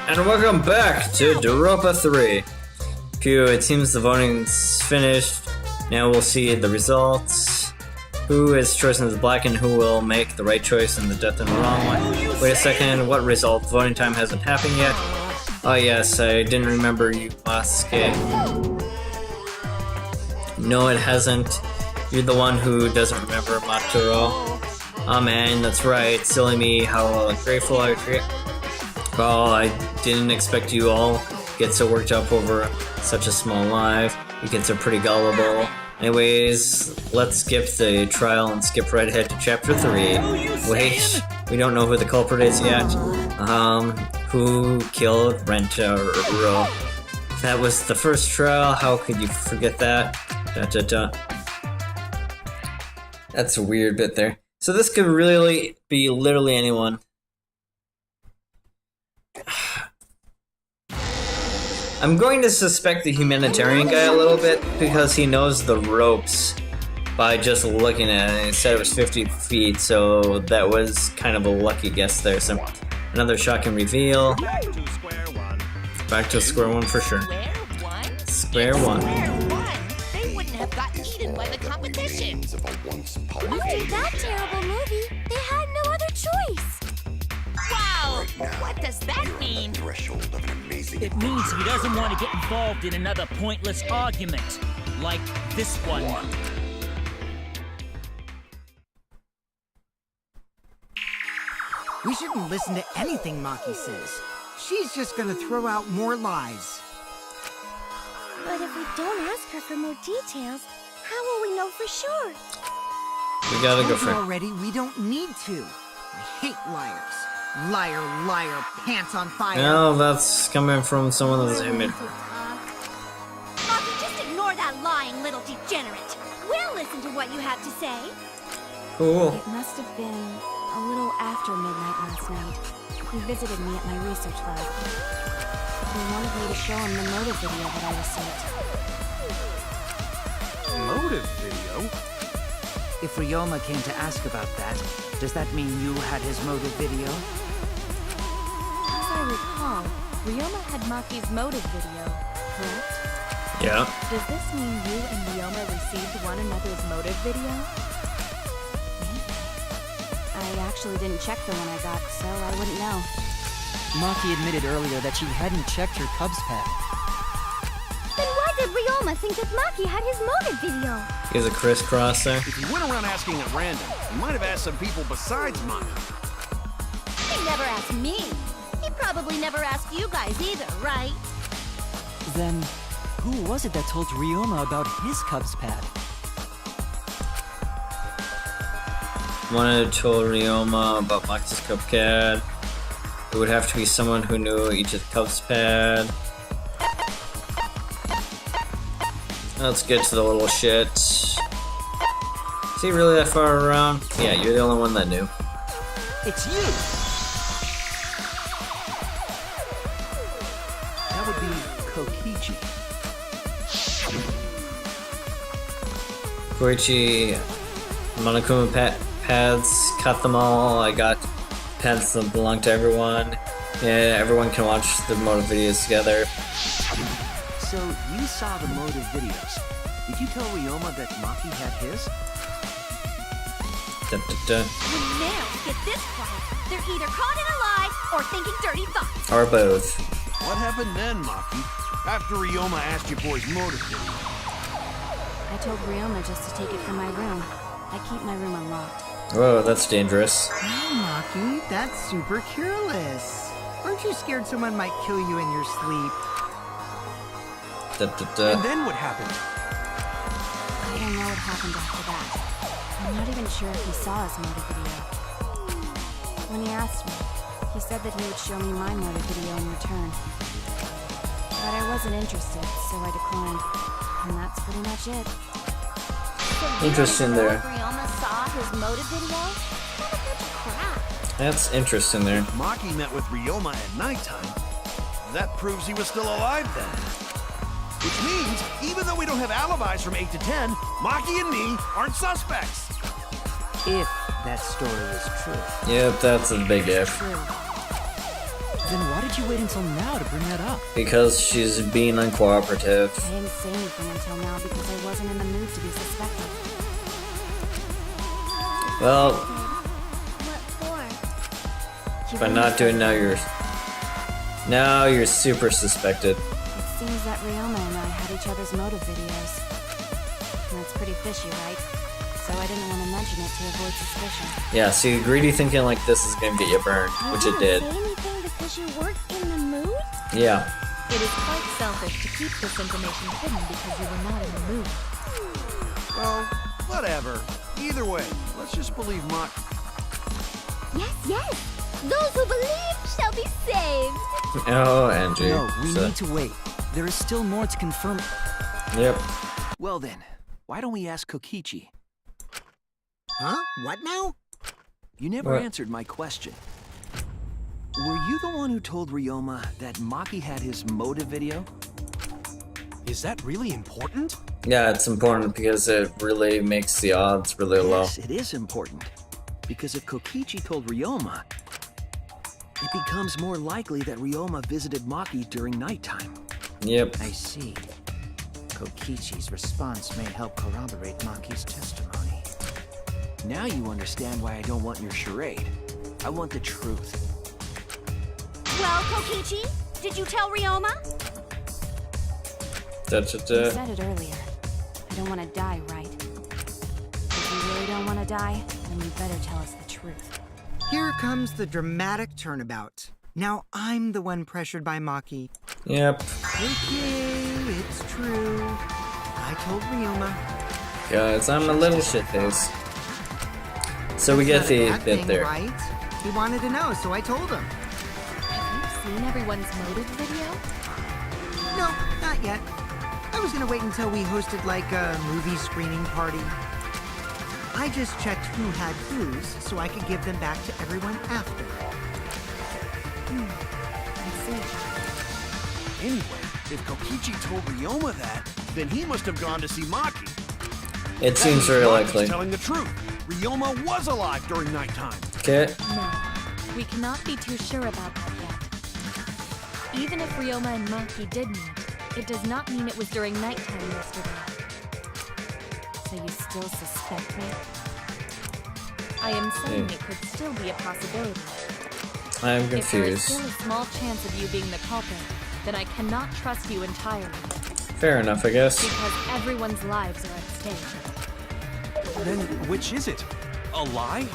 And welcome back to Danganronpa 3. Phew, it seems the voting's finished. Now we'll see the results. Who is chosen as black and who will make the right choice in the death and the wrong one. Wait a second, what result? Voting time hasn't happened yet. Oh yes, I didn't remember you Masuke. No, it hasn't. You're the one who doesn't remember Maturo. Oh man, that's right. Silly me, how grateful I feel. Well, I didn't expect you all get so worked up over such a small life. You kids are pretty gullible. Anyways, let's skip the trial and skip right ahead to chapter 3. Wait, we don't know who the culprit is yet. Who killed Rentaro? That was the first trial, how could you forget that? That's a weird bit there. So this could really be literally anyone. I'm going to suspect the humanitarian guy a little bit because he knows the ropes by just looking at it. He said it was 50 feet, so that was kind of a lucky guess there. So another shocking reveal. Back to square one for sure. Square one. They wouldn't have gotten eaten by the competition. After that terrible movie, they had no other choice. Wow! What does that mean? It means he doesn't want to get involved in another pointless argument, like this one. We shouldn't listen to anything Maki says. She's just gonna throw out more lies. But if we don't ask her for more details, how will we know for sure? We gotta go for it. Already, we don't need to. I hate liars. Liar, liar, pants on fire. No, that's coming from someone that's image. Maki, just ignore that lying little degenerate. We'll listen to what you have to say. Cool. It must have been a little after midnight last night. He visited me at my research lab. He wanted me to show him the motive video that I received. Motive video? If Ryoma came to ask about that, does that mean you had his motive video? As I recall, Ryoma had Maki's motive video, correct? Yeah. Does this mean you and Ryoma received one another's motive video? I actually didn't check the one I got, so I wouldn't know. Maki admitted earlier that she hadn't checked her Cubs pad. Then why did Ryoma think that Maki had his motive video? Here's a crisscross there. If you went around asking at random, you might have asked some people besides mine. He never asked me. He probably never asked you guys either, right? Then, who was it that told Ryoma about his Cubs pad? Wanted to tell Ryoma about Maki's Cupcake. It would have to be someone who knew each of the Cubs pad. Let's get to the little shit. Is he really that far around? Yeah, you're the only one that knew. It's you! That would be Kokichi. Koichi, Monokuma pads, cut them all. I got pads that belong to everyone. Yeah, everyone can watch the motive videos together. So, you saw the motive videos. Did you tell Ryoma that Maki had his? When males get this quiet, they're either caught in a lie or thinking dirty thoughts. Or both. What happened then, Maki? After Ryoma asked you for his motive video? I told Ryoma just to take it from my room. I keep my room unlocked. Whoa, that's dangerous. Oh, Maki, that's super careless. Aren't you scared someone might kill you in your sleep? And then what happened? I don't know what happened after that. I'm not even sure if he saw his motive video. When he asked me, he said that he would show me my motive video in return. But I wasn't interested, so I declined. And that's pretty much it. So Interesting there. Ryoma saw his motive video? What a bunch of crap. That's interesting there. Maki met with Ryoma at nighttime. That proves he was still alive then. Which means, even though we don't have alibis from 8 to 10, Maki and me aren't suspects. If that story is true. Yep, that's a big if. True. Then why did you wait until now to bring that up? Because she's being uncooperative. I didn't say anything until now because I wasn't in the mood to be suspected. Well, What for? by not doing now, you're super suspected. It seems that Ryoma and I had each other's motive videos. That's pretty fishy, right? So I didn't want to mention it to avoid suspicion. Yeah, see, greedy thinking like this is gonna get you burned, which it did. You didn't say anything because you weren't in the mood? Yeah. It is quite selfish to keep this information hidden because you were not in the mood. Well, whatever. Either way, let's just believe Mach. Yes, yes. Those who believe shall be saved. Oh, Andrew. No, we So- need to wait. There is still more to confirm. Yep. Well then, why don't we ask Kokichi? Huh? What now? You never What? answered my question. Were you the one who told Ryoma that Maki had his motive video? Is that really important? Yeah, it's important because it really makes the odds really low. Yes, it is important. Because if Kokichi told Ryoma, it becomes more likely that Ryoma visited Maki during nighttime. Yep. I see. Kokichi's response may help corroborate Maki's testimony. Now you understand why I don't want your charade. I want the truth. Well, Kokichi, did you tell Ryoma? You said it earlier. I don't want to die, right? If you really don't want to die, then you better tell us the truth. Here comes the dramatic turnabout. Now I'm the one pressured by Maki. Yep. Okay, it's true. I told Ryoma. Guys, I'm a little shit-faced. So we That's get not a the bad bit thing, there. Right? He wanted to know, so I told him. Have you seen everyone's motive video? No, not yet. I was gonna wait until we hosted like a movie screening party. I just checked who had whose so I could give them back to everyone after. I see. Anyway, if Kokichi told Ryoma that, then he must have gone to see Maki. It seems very Maki's likely. telling the truth. Ryoma was alive during nighttime. Okay. No. We cannot be too sure about that yet. Even if Ryoma and Maki did meet, it does not mean it was during nighttime yesterday. So you still suspect me? I am saying Yeah. it could still be a possibility. I'm If there is confused. still a small chance of you being the culprit, then I cannot trust you entirely, Fair enough, I guess. because everyone's lives are at stake. Then which is it? A lie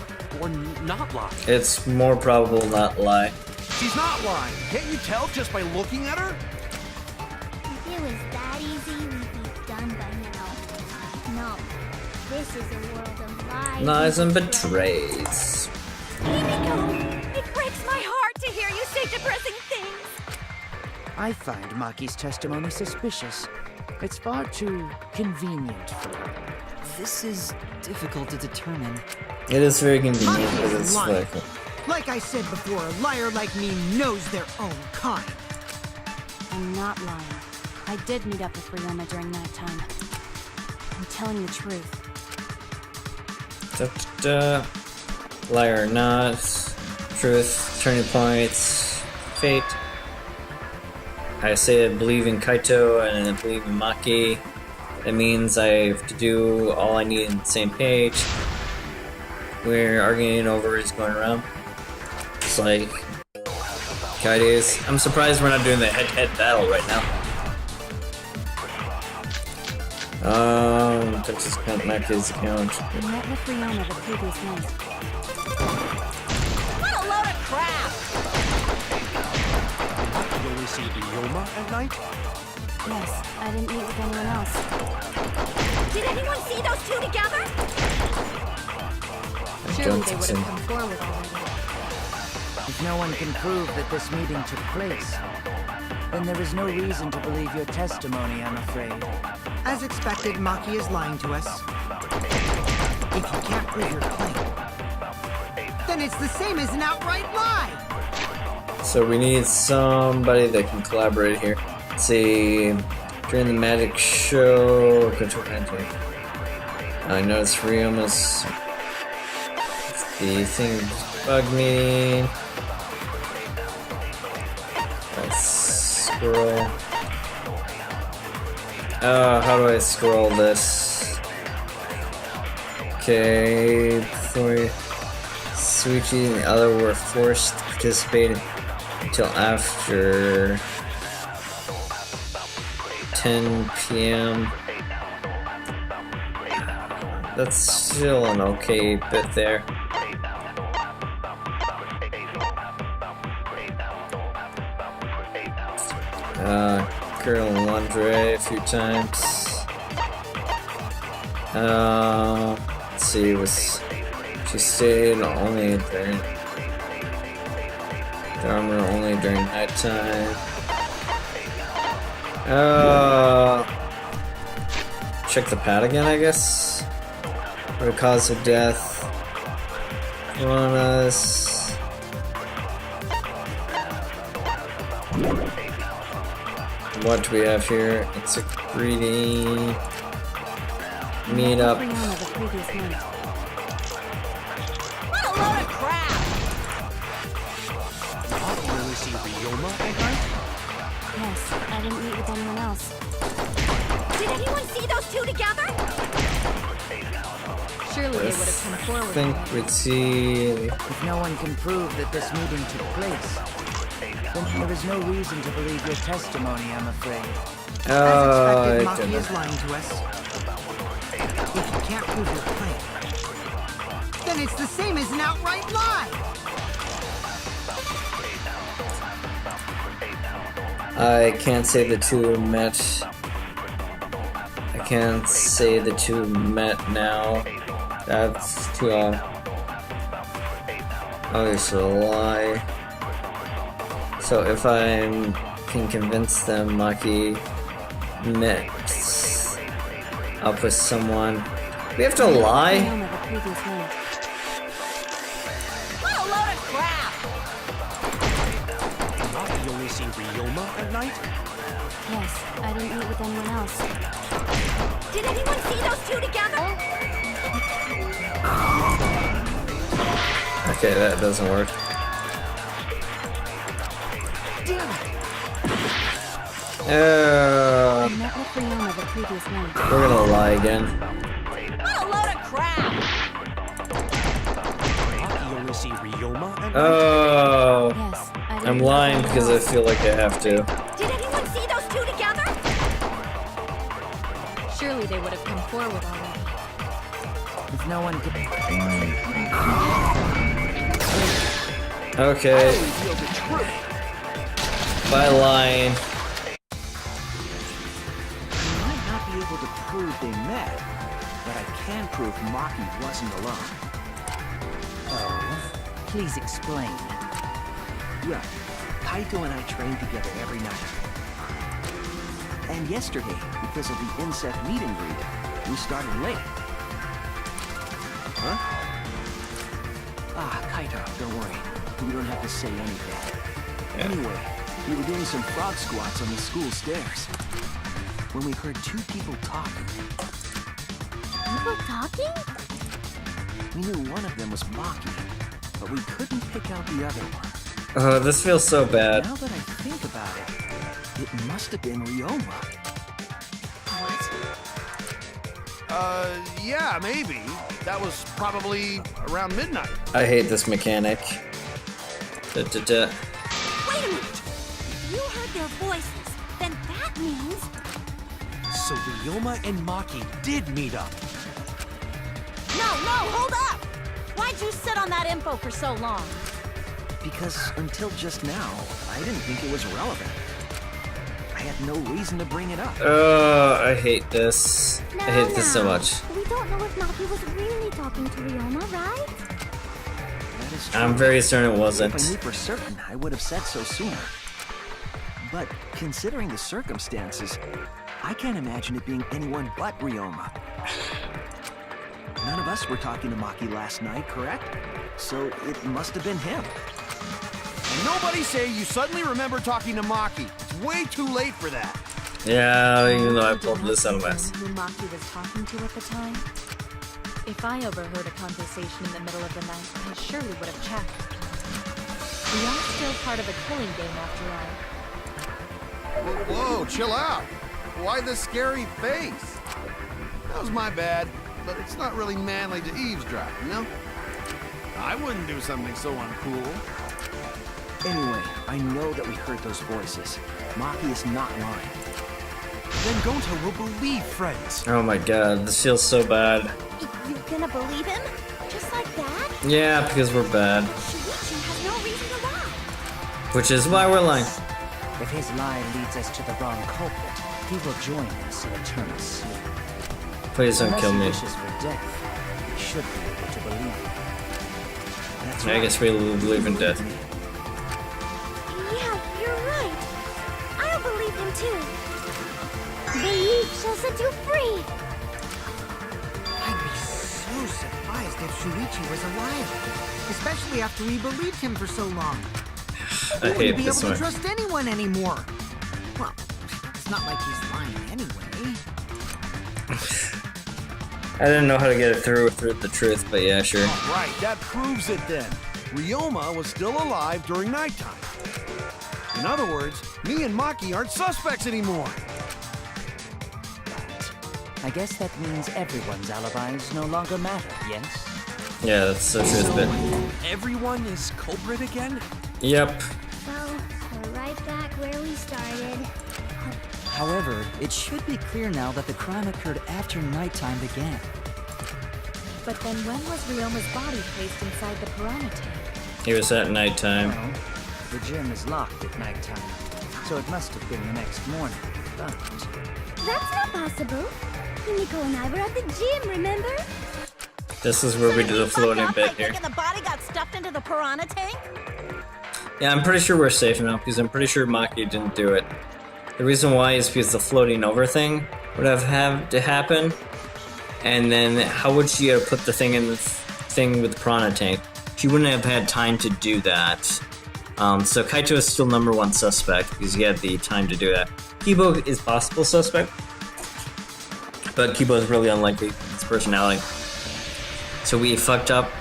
or not lie? It's more probable not lie. She's not lying. Can't you tell just by looking at her? If it was that easy, we'd be done by now. No, this is a world of lies. Lies and betrays. Himiko, it breaks my heart to hear you say depressing things. I find Maki's testimony suspicious. It's far too convenient for her. This is difficult to determine. It is very convenient Maki because is it's lying. like Like I said before, a liar like me knows their own kind. I'm not lying. I did meet up with Ryoma during nighttime. I'm telling the truth. da, da, da. Liar or not. Truth, turning points, fate. I say I believe in Kaito and I believe in Maki. That means I have to do all I need on the same page. We're arguing over who's going around. It's like Kaide's. I'm surprised we're not doing the head-to-head battle right now. Texas account, Maki's account. I met with Ryoma the previous night. What a load of crap! You only see Ryoma at night? Yes, I didn't meet with anyone else. Did anyone see those two together? Surely don't they would think have so. come forward already. If no one can prove that this meeting took place, then there is no reason to believe your testimony, I'm afraid. As expected, Maki is lying to us. If you can't prove your claim, then it's the same as an outright lie! So we need somebody that can collaborate here. Let's see, during the magic show, I know it's Ryoma's. The thing bugged me. scroll. How do I scroll this? Okay, before Suichi and the other were forced to participate until after 10 p.m. That's still an okay bit there. Girl in lingerie a few times. Let's see, she stayed only during Dharma only during nighttime. Check the pad again, I guess. What the cause of death? Coronas. What do we have here? It's a greedy meetup. What a load of crap! You really see Ryoma at night? Yes, I didn't meet with anyone else. Did anyone see those two together? Surely they would have come I forward. think we'd see. If no one can prove that this meeting took place, then there is no reason to believe your testimony, I'm afraid. As I expected, Maki don't is know. lying to us. If you can't prove your claim, then it's the same as an outright lie! I can't say the two met. I can't say the two met now. That's too obviously a lie. So if I can convince them Maki met up with someone, we have to lie? Ryoma the previous night. What a load of crap! You only see Ryoma at night? Yes, I didn't meet with anyone else. Did anyone see those two together? Okay, that doesn't work. I met with Ryoma the previous night. We're gonna lie again. What a load of crap! You only see Ryoma at night? Oh, Yes, I didn't I'm meet with lying anyone because I else. feel like I have to. Did anyone see those two together? Surely they would have come forward already. If no one can... Okay. By lying. I might not be able to prove they met, but I can prove Maki wasn't alone. Oh, please explain. Yeah, Kaito and I trained together every night. And yesterday, because of the insect meet and greet, we started late. Huh? Ah, Kaito, don't worry. We don't have to say anything. Anyway, we were doing some frog squats on the school stairs when we heard two people talking. People talking? We knew one of them was Maki, but we couldn't pick out the other one. Oh, this feels so bad. Now that I think about it, it must have been Ryoma. Yeah, maybe. That was probably around midnight. I hate this mechanic. Wait a minute! If you heard their voices, then that means... So Ryoma and Maki did meet up. No, hold up! Why'd you sit on that info for so long? Because until just now, I didn't think it was relevant. I had no reason to bring it up. I hate this. I hate this so much. We don't know if Maki was really talking to Ryoma, right? That is true. I'm very certain it If I wasn't. knew for certain, I would have said so sooner. But considering the circumstances, I can't imagine it being anyone but Ryoma. None of us were talking to Maki last night, correct? So it must have been him. And nobody say you suddenly remember talking to Maki. It's way too late for that. Yeah, even though I Did pulled not this out of my confirm who Maki was talking to at the time. If I overheard a conversation in the middle of the night, I surely would have checked. We are still part of a killing game after all. Whoa, chill out. Why the scary face? That was my bad, but it's not really manly to eavesdrop, you know? I wouldn't do something so uncool. Anyway, I know that we heard those voices. Maki is not lying. Then Gonta will believe friends. Oh my god, this feels so bad. You're gonna believe him? Just like that? Yeah, because we're bad. Shuichi has no reason to lie. Which is why we're lying. If his lie leads us to the wrong culprit, he will join us in eternal sleep. Please don't Unless kill he me. wishes for death, we should be able to believe him. That's I guess we believe in death. Yeah, you're right. I'll believe him too. Believe shall set you free. I'd be so surprised if Shuichi was alive, especially after we believed him for so long. I We hate wouldn't be this able one. to trust anyone anymore. Well, it's not like he's lying anyway. I didn't know how to get it through the truth, but yeah, sure. Right, that proves it then. Ryoma was still alive during nighttime. In other words, me and Maki aren't suspects anymore. I guess that means everyone's alibis no longer matter, yes? Yeah, that's the truth bit. Everyone is culprit again? Yep. So, we're right back where we started. However, it should be clear now that the crime occurred after nighttime began. But then when was Ryoma's body placed inside the piranha tank? It was at nighttime. Well, the gym is locked at nighttime, so it must have been the next morning. But That's not possible. Himiko and I were at the gym, remember? This is where we do the floating bit here. the body got stuffed into the piranha tank? Yeah, I'm pretty sure we're safe now, because I'm pretty sure Maki didn't do it. The reason why is because the floating over thing would have had to happen, and then how would she have put the thing in the thing with the piranha tank? She wouldn't have had time to do that. So Kaito is still #1 suspect, because he had the time to do that. Kibo is possible suspect, but Kibo is really unlikely, his personality. So we fucked up,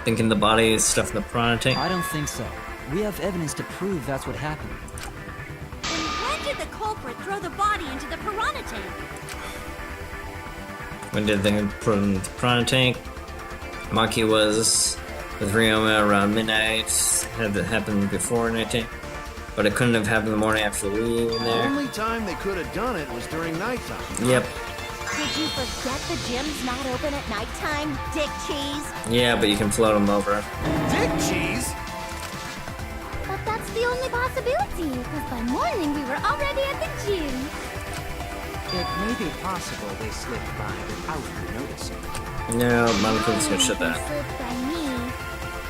thinking the body is stuffed in the piranha tank. I don't think so. We have evidence to prove that's what happened. And when did the culprit throw the body into the piranha tank? When did they put him in the piranha tank? Maki was with Ryoma around midnight. Had that happened before nighttime, but it couldn't have happened the morning after leaving The there. only time they could have done it was during nighttime. Yep. Did you forget the gym's not open at nighttime, Dick Cheese? Yeah, but you can float him over. Dick cheese? But that's the only possibility, because by morning we were already at the gym. it may be possible they slipped by without you noticing. No, Monaco's gonna shut that. Slipped by me.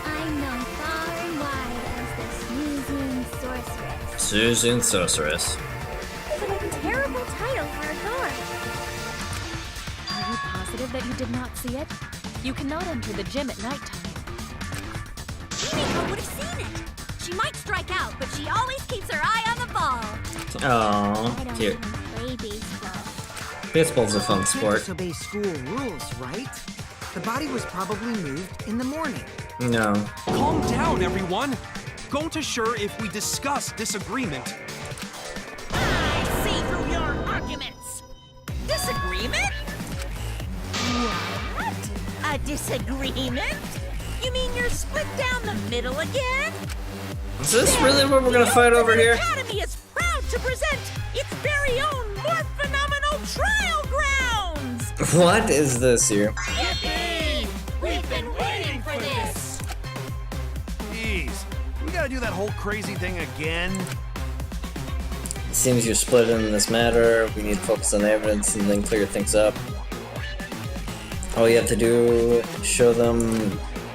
I'm known far and wide as the snoozing sorceress. Susan Sorceress. What a terrible title for a door. Are you positive that you did not see it? You cannot enter the gym at nighttime. Himiko would have seen it. She might strike out, but she always keeps her eye on the ball. Aww, cute. even play baseball. Baseball's a fun Can't sport. disobey school rules, right? The body was probably moved in the morning. No. Calm down, everyone. Gonta sure if we discuss disagreement. I see through your arguments. Disagreement? What? A disagreement? You mean you're split down the middle again? Is this really what we're gonna fight over here? The Academy is proud to present its very own more phenomenal trial grounds! What is this here? Yippee! We've been waiting for this! Jeez, we gotta do that whole crazy thing again? It seems you're split in this matter. We need to focus on the evidence and then clear things up. All you have to do is show them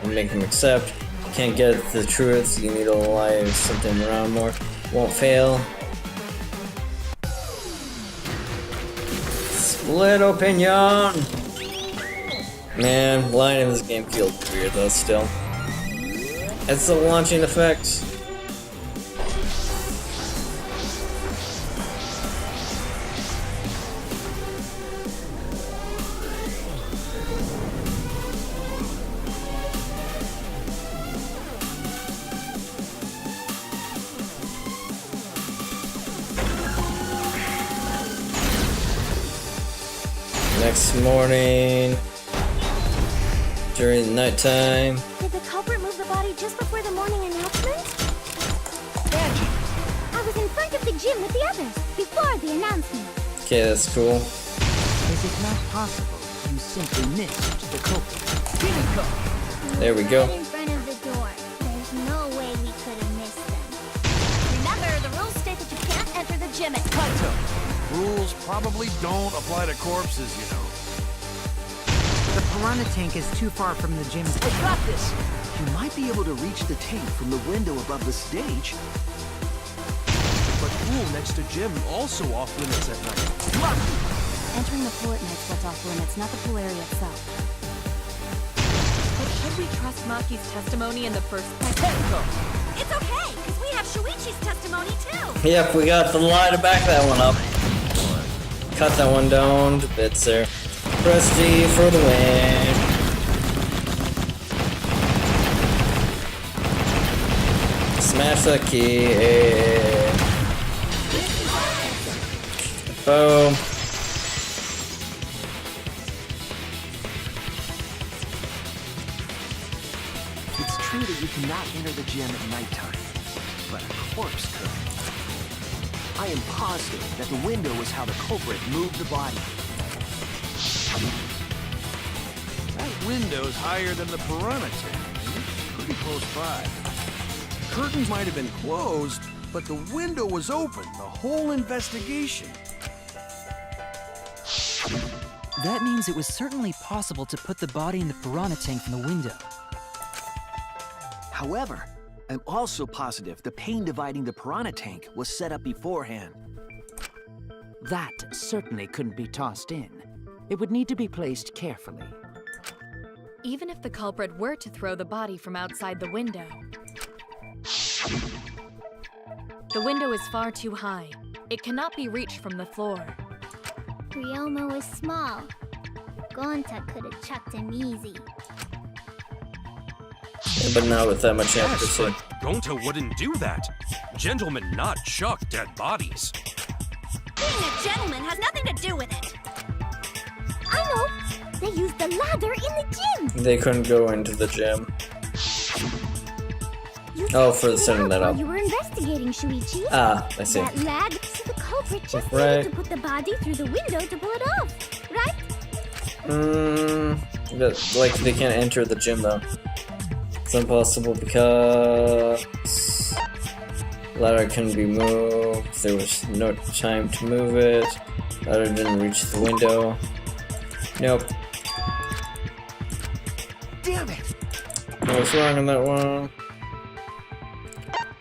and make them accept. Can't get the truth, you need to lie something around more. Won't fail. Split opinion! Man, lying in this game feels weird though still. It's the launching effect. next morning, during nighttime. Did the culprit move the body just before the morning announcement? I was in front of the gym with the others, before the announcement. Okay, that's cool. Is it not possible you simply missed the culprit? There we go. Right in front of the door. There's no way we could have missed them. Remember, the rules state that you can't enter the gym at Kaito, rules probably don't apply to corpses, you know. The piranha tank is too far from the gym. I got this! You might be able to reach the tank from the window above the stage. But pool next to gym also off limits at night. Entering the pool at night's what's off limits, not the pool area itself. But should we trust Maki's testimony in the first place? It's okay, because we have Shuichi's testimony too. Yep, we got the lie to back that one up. Cut that one down to bits there. Press G for the win. Smash the key. Boom. It's true that you cannot enter the gym at nighttime, but a corpse could. I am positive that the window is how the culprit moved the body. That window's higher than the piranha tank. Pretty close by. Curtains might have been closed, but the window was open the whole investigation. That means it was certainly possible to put the body in the piranha tank from the window. However, I'm also positive the pane dividing the piranha tank was set up beforehand. That certainly couldn't be tossed in. It would need to be placed carefully. Even if the culprit were to throw the body from outside the window, the window is far too high. It cannot be reached from the floor. Ryoma was small. Gonta could have chucked him easy. But not with that much Yes, accuracy. but Gonta wouldn't do that. Gentlemen not chuck dead bodies. Being a gentleman has nothing to do with it. I know. They used the ladder in the gym. They couldn't go into the gym. You Oh, for figured it setting out that while up. You were investigating, Shuichi. Ah, I see. That ladder. So the culprit just Right. needed to put the body through the window to pull it off, right? Like they can't enter the gym though. It's impossible because ladder couldn't be moved. There was no time to move it. Ladder didn't reach the window. Nope. Damn it! I was wrong on that one.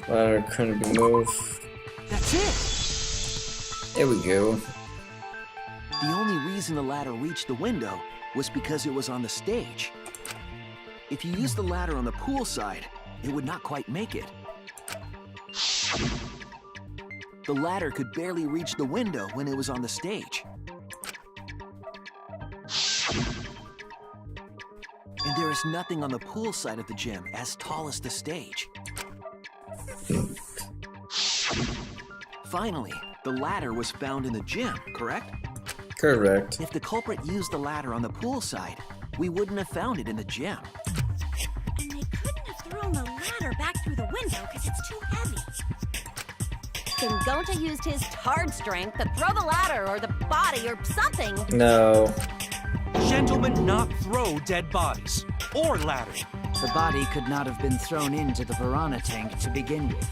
Ladder couldn't be moved. That's it! There we go. The only reason the ladder reached the window was because it was on the stage. If you used the ladder on the pool side, it would not quite make it. The ladder could barely reach the window when it was on the stage. And there is nothing on the pool side of the gym as tall as the stage. Finally, the ladder was found in the gym, correct? Correct. If the culprit used the ladder on the pool side, we wouldn't have found it in the gym. And they couldn't have thrown the ladder back through the window because it's too heavy. Then Gonta used his hard strength to throw the ladder or the body or something. No. Gentlemen not throw dead bodies. Or ladder. The body could not have been thrown into the piranha tank to begin with.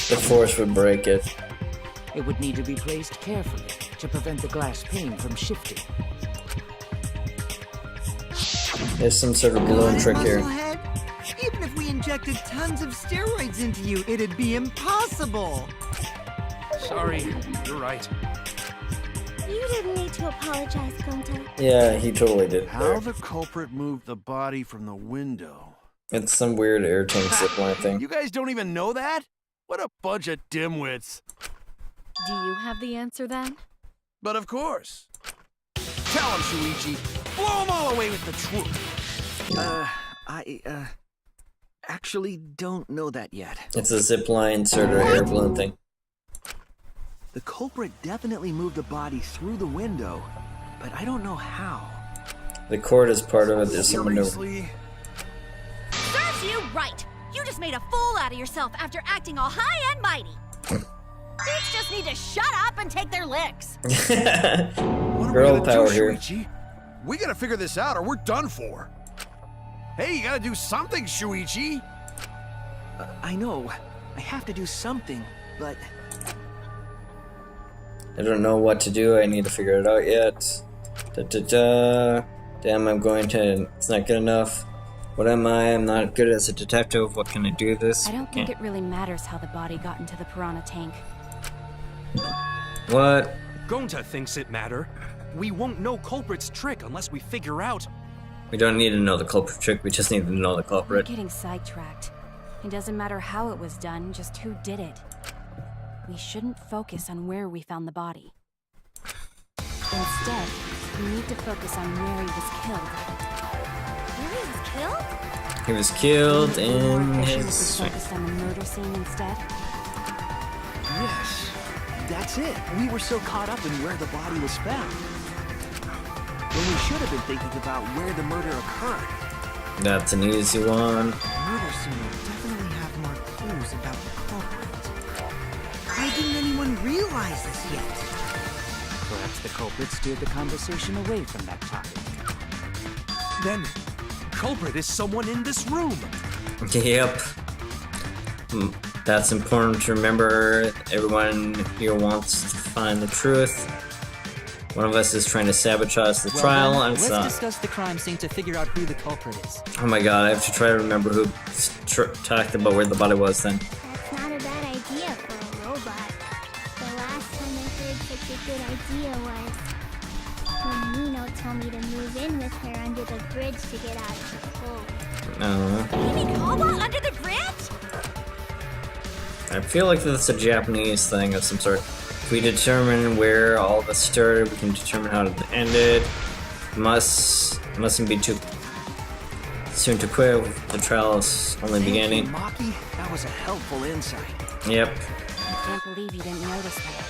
The force would break it. It would need to be placed carefully to prevent the glass pane from shifting. There's some sort of balloon trick here. Musclehead, even if we injected tons of steroids into you, it'd be impossible. Sorry, you're right. You didn't need to apologize, Gonta. Yeah, he totally did. How the culprit moved the body from the window? It's some weird air tank zipline thing. You guys don't even know that? What a bunch of dimwits. Do you have the answer then? But of course. Tell him, Shuichi. Blow them all away with the truth. I actually don't know that yet. It's a zipline sort of air balloon thing. The culprit definitely moved the body through the window, but I don't know how. The cord is part of it. There's some maneuver. Seriously? Serves you right. You just made a fool out of yourself after acting all high and mighty. Thieves just need to shut up and take their licks. What are Girl we gonna power do, here. Shuichi? We gotta figure this out or we're done for. Hey, you gotta do something, Shuichi. I know. I have to do something, but I don't know what to do. I need to figure it out yet. Damn, I'm going to. It's not good enough. What am I? I'm not good as a detective. What can I do this? I don't think it really matters how the body got into the piranha tank. What? Gonta thinks it matter. We won't know culprit's trick unless we figure out. We don't need to know the culprit trick. We just need to know the We're culprit. getting sidetracked. It doesn't matter how it was done, just who did it. We shouldn't focus on where we found the body. Instead, we need to focus on where he was killed. Where he was killed? He was killed Wouldn't it be more in efficient if his. we focused on the murder scene instead? yes, that's it. We were so caught up in where the body was found. When we should have been thinking about where the murder occurred. That's an easy one. Murder scene will definitely have more clues about the culprit. Why didn't anyone realize this yet? Perhaps the culprit steered the conversation away from that topic. Then, culprit is someone in this room. Yep. That's important to remember. Everyone here wants to find the truth. One of us is trying to sabotage the trial. Then, I'm let's sorry. discuss the crime scene to figure out who the culprit is. Oh my god, I have to try to remember who talked about where the body was then. That's not a bad idea for a robot. The last time I heard such a good idea was when Nino told me to move in with her under the bridge to get out of the cold. You mean Koba under the bridge? I feel like that's a Japanese thing of some sort. If we determine where all this started, we can determine how it ended. Mustn't be too soon to quit. The trial is only beginning. Maki, that was a helpful insight. Yep. I can't believe you didn't notice that.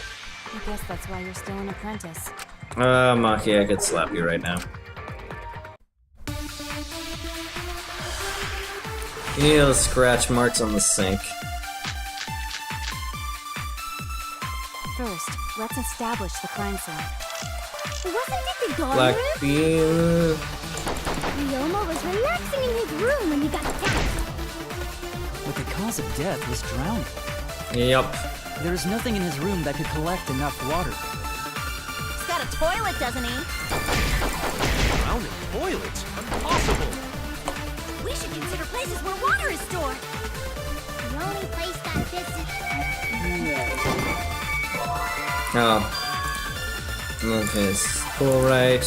I guess that's why you're still an apprentice. Maki, I could slap you right now. Ew, scratch marks on the sink. First, let's establish the crime scene. Wasn't it the dorm Black room? bean. Ryoma was relaxing in his room when he got attacked. But the cause of death was drowning. Yep. There is nothing in his room that could collect enough water. He's got a toilet, doesn't he? Drowning toilet? Impossible. We should consider places where water is stored. The only place that this Oh. Okay, it's pool, right?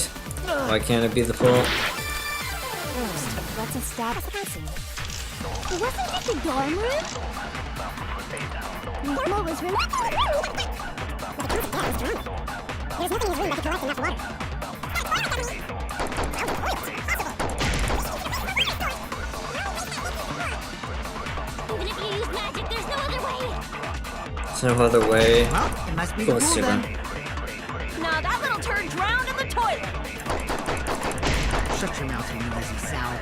Why can't it be the pool? First, let's establish the scene. wasn't it the dorm room? Ryoma was relaxing. There's nothing in his room that could collect enough water. Even if you use magic, there's no other way. There's no other way. Well, it must be Cool, the pool then. Now that little turd drowned in the toilet. Shut your mouth, you lazy Sal.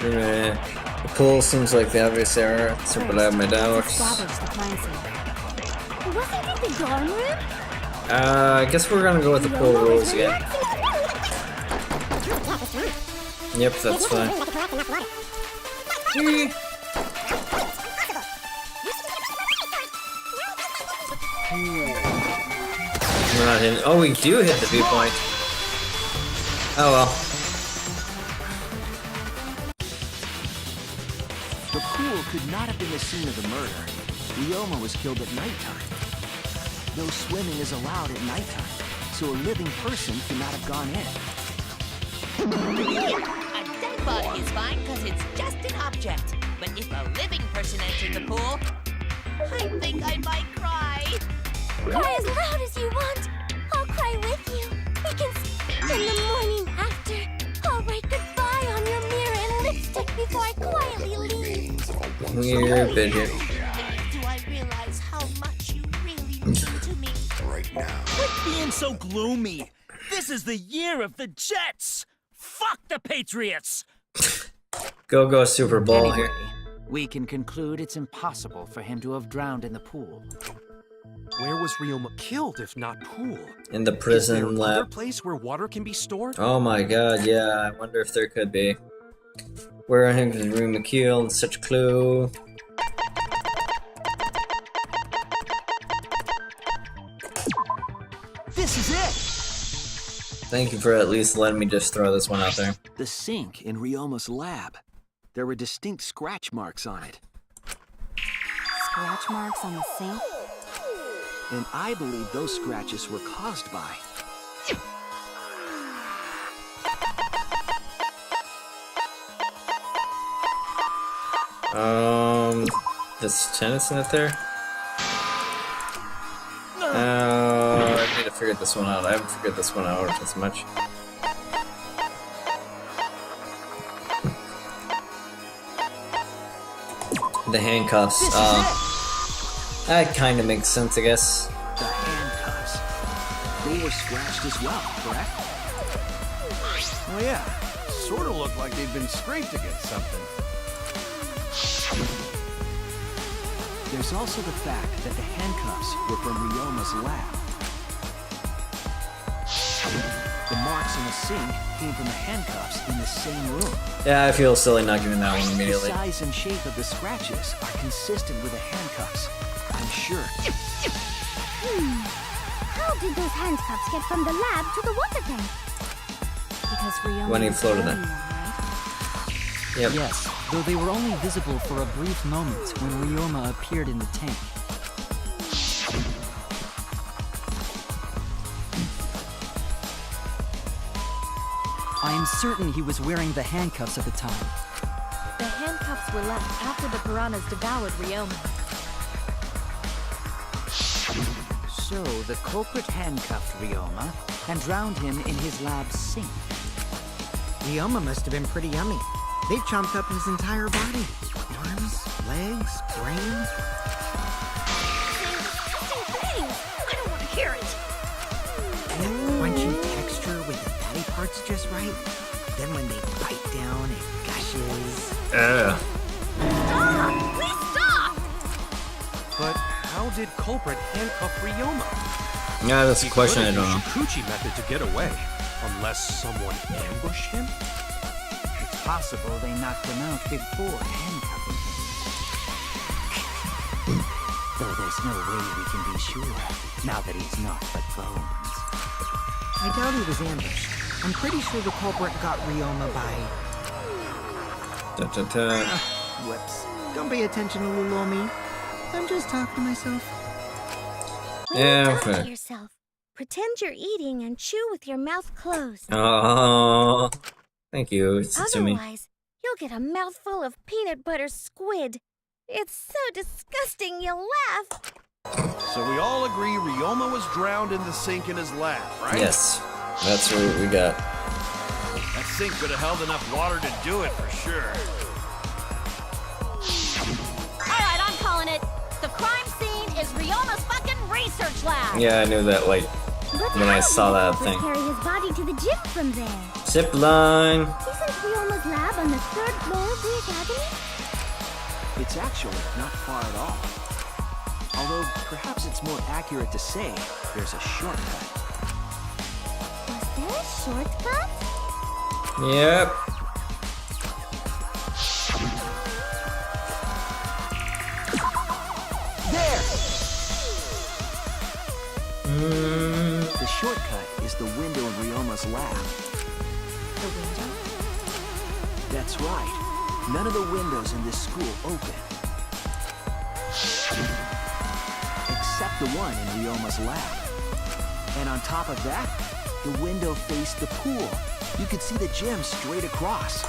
The pool seems like the obvious error, so but I have my doubts. Establish the crime scene. Wasn't it the dorm room? I guess we're gonna go with the pool rules again. Yep, that's fine. We're not hitting. Oh, we do hit the viewpoint. Oh well. The pool could not have been the scene of the murder. Ryoma was killed at nighttime. No swimming is allowed at nighttime, so a living person could not have gone in. A dead body is fine because it's just an object. But if a living person entered the pool, I think I might cry. Cry as loud as you want. I'll cry with you. We can in the morning after. I'll write goodbye on your mirror and lipstick before I quietly leave. We're big here. Then Quit being so gloomy. This is the year of the Jets. Fuck the Patriots. Go Super Bowl Anyway, here. we can conclude it's impossible for him to have drowned in the pool. Where was Ryoma killed if not pool? In the Is there prison another lab. place where water can be stored? Oh my god, yeah, I wonder if there could be. Where I think is Rue McKeel, such a clue. This is it! Thank you for at least letting me just throw this one out there. The sink in Ryoma's lab. There were distinct scratch marks on it. Scratch marks on the sink? And I believe those scratches were caused by... This tennis net there? I need to figure this one out. I haven't figured this one out as much. The handcuffs. That kind of makes sense, I guess. The handcuffs. They were scratched as well, correct? Oh yeah, sort of looked like they'd been scraped against something. There's also the fact that the handcuffs were from Ryoma's lab. The marks on the sink came from the handcuffs in the same room. Yeah, I feel silly not giving that one The immediately. size and shape of the scratches are consistent with the handcuffs, I'm sure. How did those handcuffs get from the lab to the water tank? Because Ryoma When he was floated wearing it. them, right? Yep. Yes, though they were only visible for a brief moment when Ryoma appeared in the tank. I am certain he was wearing the handcuffs at the time. The handcuffs were left after the piranhas devoured Ryoma. So the culprit handcuffed Ryoma and drowned him in his lab sink. Ryoma must have been pretty yummy. They chomped up his entire body. Arms, legs, brain. I don't want to hear it. That crunchy texture with the fatty parts just right. Then when they bite down, it gushes. Stop! Please stop! But how did culprit handcuff Ryoma? Yeah, that's a question I He don't could know. have used Shukuchi method to get away, unless someone ambushed him. It's possible they knocked him out before handcuffing him. Though there's no way we can be sure, now that he's not but bones. I doubt he was ambushed. I'm pretty sure the culprit got Ryoma by... Whoops. Don't pay attention to little old me. I'm just talking to myself. When Yeah, you talk okay. to yourself, pretend you're eating and chew with your mouth closed. Oh, thank you, Tsutsumi. Otherwise, you'll get a mouthful of peanut butter squid. It's so disgusting you'll laugh. So we all agree Ryoma was drowned in the sink in his lab, right? Yes, that's what we got. That sink could have held enough water to do it for sure. Alright, I'm calling it. The crime scene is Ryoma's fucking research lab. Yeah, I knew that, like, But when I how saw did the that culprit thing. carry his body to the gym from there? Zip line. Isn't Ryoma's lab on the 3rd floor of the academy? It's actually not far at all. Although, perhaps it's more accurate to say there's a shortcut. Was there a shortcut? Yep. There! Mm, The shortcut is the window in Ryoma's lab. The window? That's right. None of the windows in this school open. Except the one in Ryoma's lab. And on top of that, the window faced the pool. You could see the gym straight across. The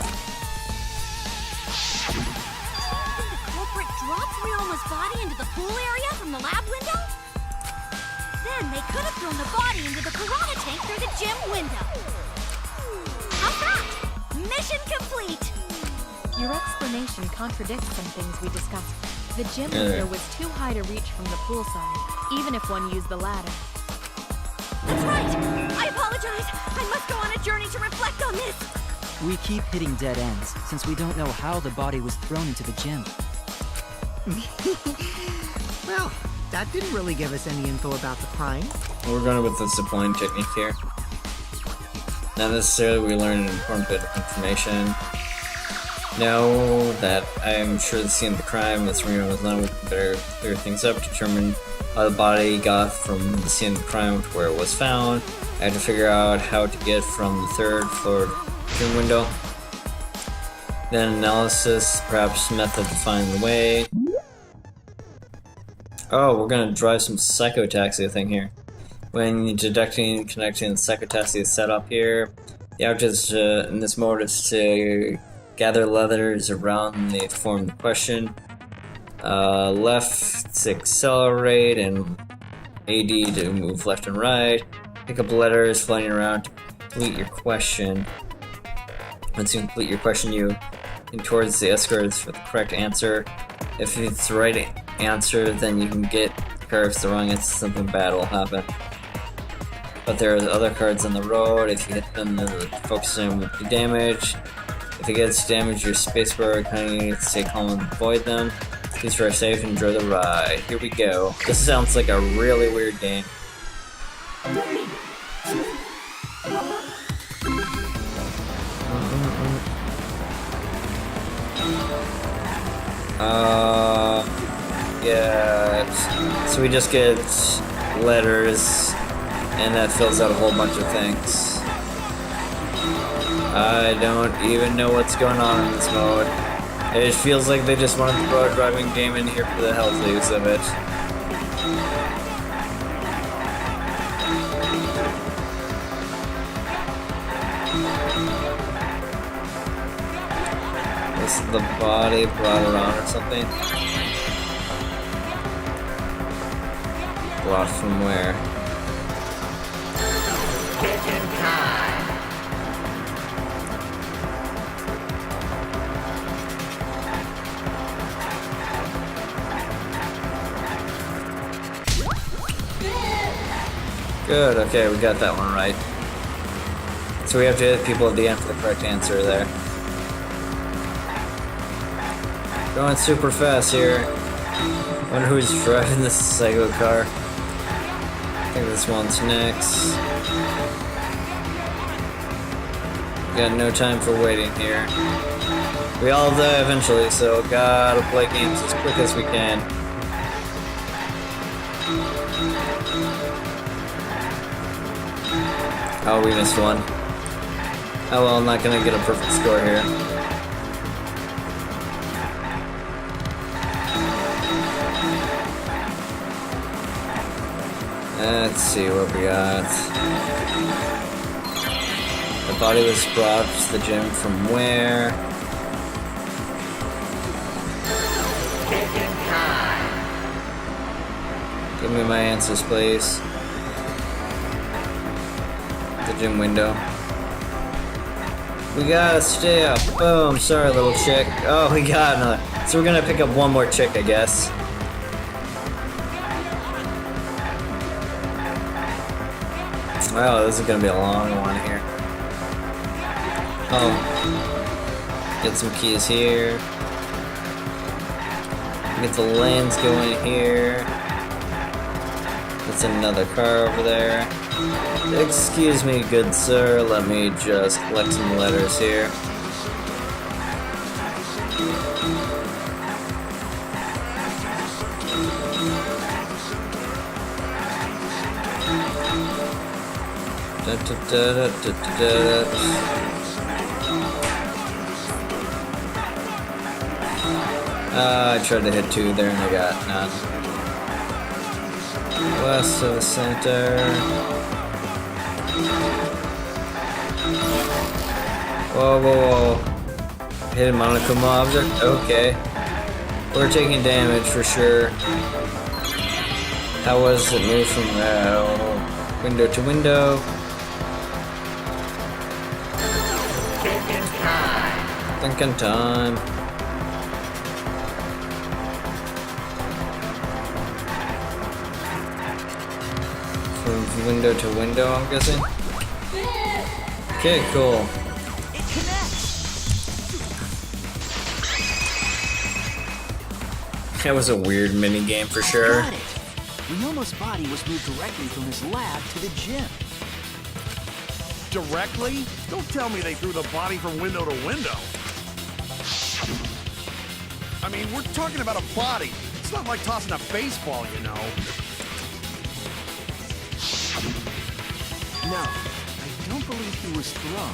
culprit dropped Ryoma's body into the pool area from the lab window? Then they could have thrown the body into the piranha tank through the gym window. How's that? Mission complete! Your explanation contradicts some things we discussed. The gym Yeah. window was too high to reach from the pool side, even if one used the ladder. That's right! I apologize! I must go on a journey to reflect on this! We keep hitting dead ends, since we don't know how the body was thrown into the gym. Well, that didn't really give us any info about the crime. We're going with the disappointing technique here. Not necessarily we learn an important bit of information. Know that I am sure the scene of the crime, Miss Reno was not, we can better clear things up, determine how the body got from the scene of the crime to where it was found. I had to figure out how to get from the 3rd floor gym window. Then analysis, perhaps method to find the way. Oh, we're gonna drive some psychotaxi thing here. When deducting and connecting the psychotaxi setup here, the object in this mode is to gather letters around they form the question. Left to accelerate and AD to move left and right. Pick up letters floating around to complete your question. Once you complete your question, you aim towards the S cards for the correct answer. If it's the right answer, then you can get the card. If it's the wrong answer, something bad will happen. But there are other cards on the road. If you hit them, the focusing will be damaged. If it gets damaged, your spacebar kind of needs to stay calm and avoid them. Please drive safe and enjoy the ride. Here we go. This sounds like a really weird game. Yeah. So we just get letters, and that fills out a whole bunch of things. I don't even know what's going on in this mode. It feels like they just wanted to throw a driving game in here for the health use of it. Is the body brought around or something? Brought from where? Kitchen time. Good, okay, we got that one right. So we have to hit people at the end for the correct answer there. Going super fast here. Wonder who's driving this psycho car. I think this one's next. We got no time for waiting here. We all die eventually, so gotta play games as quick as we can. Oh, we missed one. Oh well, I'm not gonna get a perfect score here. Let's see what we got. The body was brought to the gym from where? Give me my answers, please. The gym window. We gotta stay up. Boom, sorry little chick. Oh, we got another. So we're gonna pick up one more chick, I guess. Wow, this is gonna be a long one here. Oh. Get some keys here. Get the lens going here. That's another car over there. Excuse me, good sir, let me just collect some letters here. I tried to hit 2 there and I got none. West of the center. Whoa, whoa, whoa. Hit a monochrome object? Okay. We're taking damage for sure. How was it moved from window to window? Thinking time. From window to window, I'm guessing. Okay, cool. It connects. That was a weird mini game for sure. Got it. Ryoma's body was moved directly from his lab to the gym. Directly? Don't tell me they threw the body from window to window. I mean, we're talking about a body. It's not like tossing a baseball, you know. No, I don't believe he was thrown,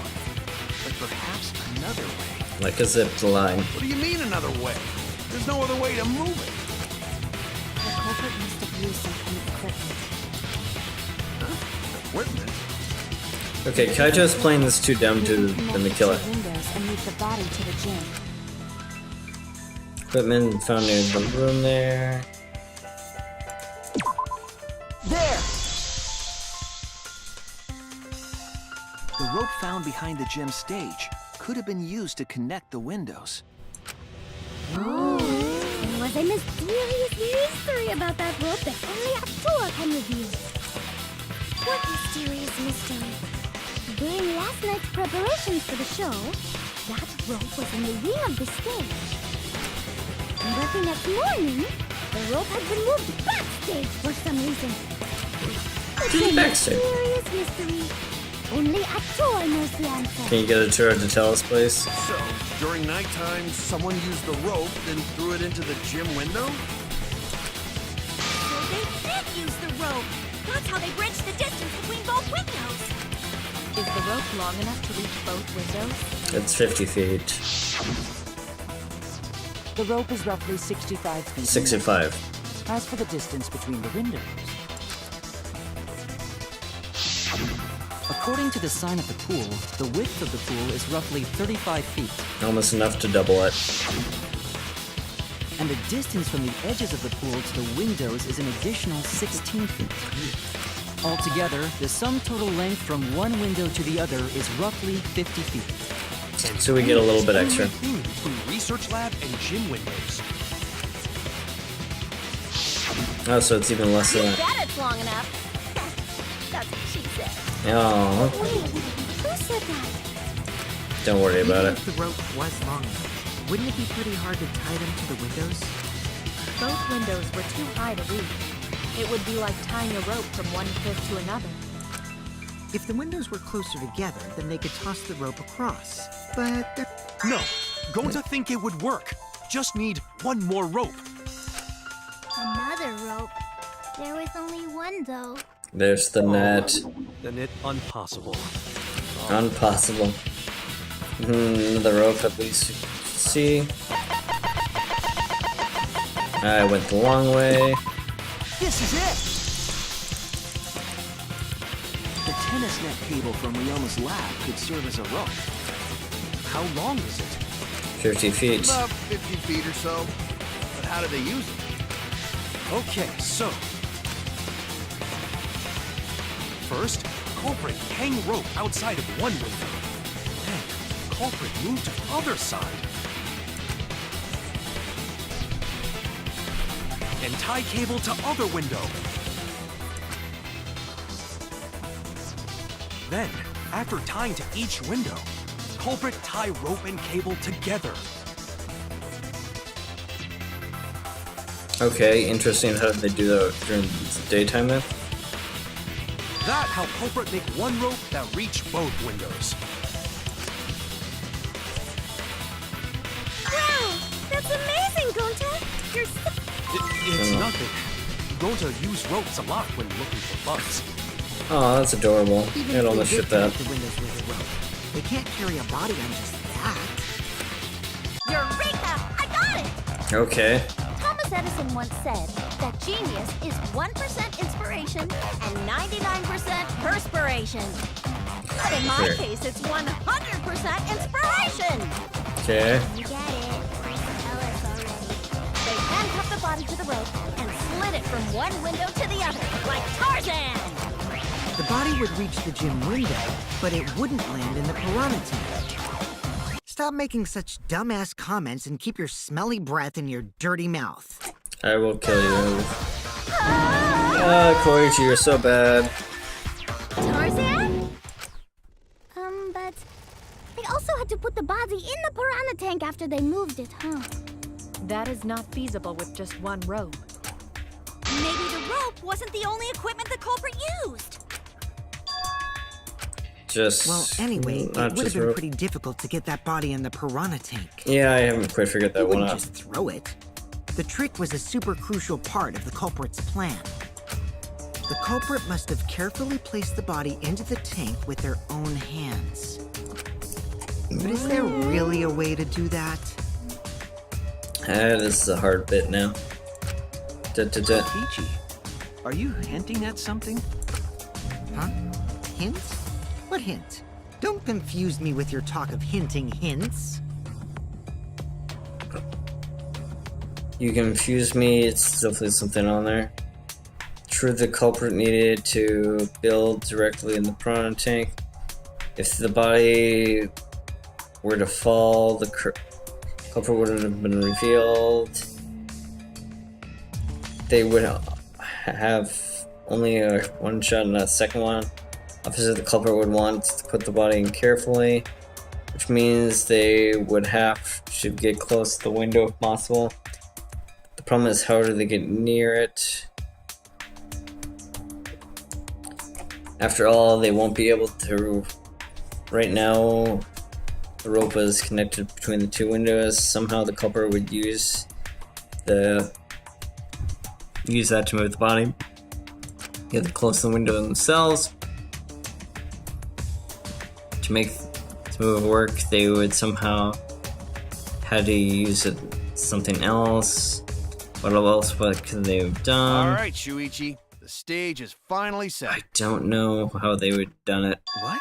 but perhaps another way. Like a zip line. What do you mean another way? There's no other way to move it. The culprit must have used some kind of equipment. Equipment? Okay, Kaito's playing this too dumb to than to kill it. Windows and move the body to the gym. Equipment found near the room there. There! The rope found behind the gym stage could have been used to connect the windows. Oh, there was a mysterious mystery about that rope that only Atua can reveal. What mysterious mystery? During last night's preparations for the show, that rope was in the wing of the stage. But the next morning, the rope had been moved backstage for some reason. It's a Backstage. mysterious mystery. Only Atua knows the answer. Can you get a tour to tell us, please? So, during nighttime, someone used the rope, then threw it into the gym window? So they did use the rope. That's how they bridged the distance between both windows. Is the rope long enough to reach both windows? It's 50 feet. The rope is roughly 65 feet. 65. As for the distance between the windows, according to the sign at the pool, the width of the pool is roughly 35 feet, Almost enough to double it. and the distance from the edges of the pool to the windows is an additional 16 feet. Altogether, the sum total length from one window to the other is roughly 50 feet. So we get a little bit extra. Thing between research lab and gym windows. Oh, so it's even less than that. Bet it's long enough. That's what she said. Oh, Wait, who said that? don't worry about Even it. if the rope was long enough, wouldn't it be pretty hard to tie them to the windows? Both windows were too high to reach. It would be like tying a rope from one cliff to another. If the windows were closer together, then they could toss the rope across. But they're... No, going to think it would work. Just need one more rope. Another rope. There was only one, though. There's the net. Then it impossible. Impossible. The rope at least you can see. I went the long way. This is it! The tennis net cable from Ryoma's lab could serve as a rope. How long is it? 50 feet. About 50 feet or so. But how did they use it? Okay, so. First, culprit hang rope outside of one window. Then, culprit move to other side. And tie cable to other window. Then, after tying to each window, culprit tie rope and cable together. Okay, interesting. How did they do that during the daytime then? That how culprit make one rope that reach both windows. Wow, that's amazing, Gonta. You're so... It's nothing. Gonta use ropes a lot when looking for bugs. Oh, that's adorable. Even I'd if almost they ship did that. connect the windows with a rope, they can't carry a body on just that. Eureka! I got it! Okay. Thomas Edison once said that genius is 1% inspiration and 99% perspiration. But in my Sure. case, it's 100% inspiration! Okay. You get it. Tell us already. They handcuffed the body to the rope and slid it from one window to the other, like Tarzan! The body would reach the gym window, but it wouldn't land in the piranha tank. Stop making such dumbass comments and keep your smelly breath in your dirty mouth. I will kill you. Ah! Koichi, you're so bad. Tarzan? But they also had to put the body in the piranha tank after they moved it, huh? That is not feasible with just one rope. Maybe the rope wasn't the only equipment the culprit used. Well, anyway, it would have been rope. pretty difficult to get that body in the piranha tank. Yeah, I haven't quite figured that You one wouldn't out. just throw it. The trick was a super crucial part of the culprit's plan. The culprit must have carefully placed the body into the tank with their own hands. But is there really a way to do that? This is a hard bit now. Koichi, are you hinting at something? Huh? Hint? What hint? Don't confuse me with your talk of hinting hints. You confused me, it's definitely something on there. True, the culprit needed to build directly in the piranha tank. If the body were to fall, the culprit wouldn't have been revealed. They would have only a one shot and a second one. Opposite, the culprit would want to put the body in carefully, which means they would have to get close to the window if possible. The problem is, how do they get near it? After all, they won't be able to. Right now, the rope is connected between the two windows. Somehow the culprit would use that to move the body. Get close to the window themselves. To move it work, they would somehow had to use something else. What could they have done? All right, Shuichi. The stage is finally set. I don't know how they would have done it. What?